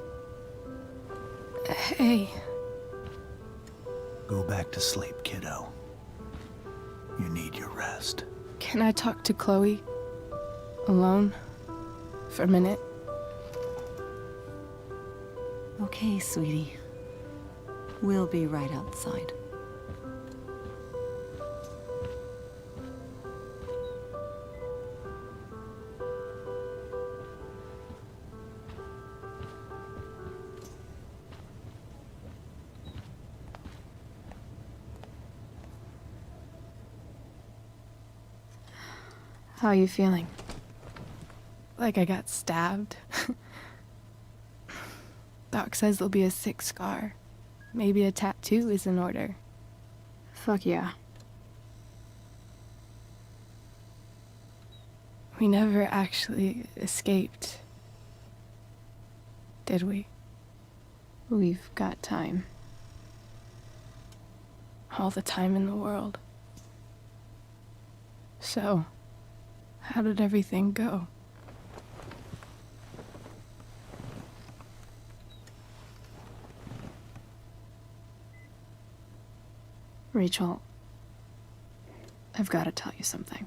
Hey. Go back to sleep, kiddo. You need your rest. Can I talk to Chloe? Alone? For a minute? Okay, sweetie. We'll be right outside. How are you feeling? Like I got stabbed? Doc says there'll be a sick scar. Maybe a tattoo is in order. Fuck yeah. We never actually escaped, did we? We've got time. All the time in the world. So, how did everything go? Rachel, I've got to tell you something.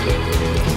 you.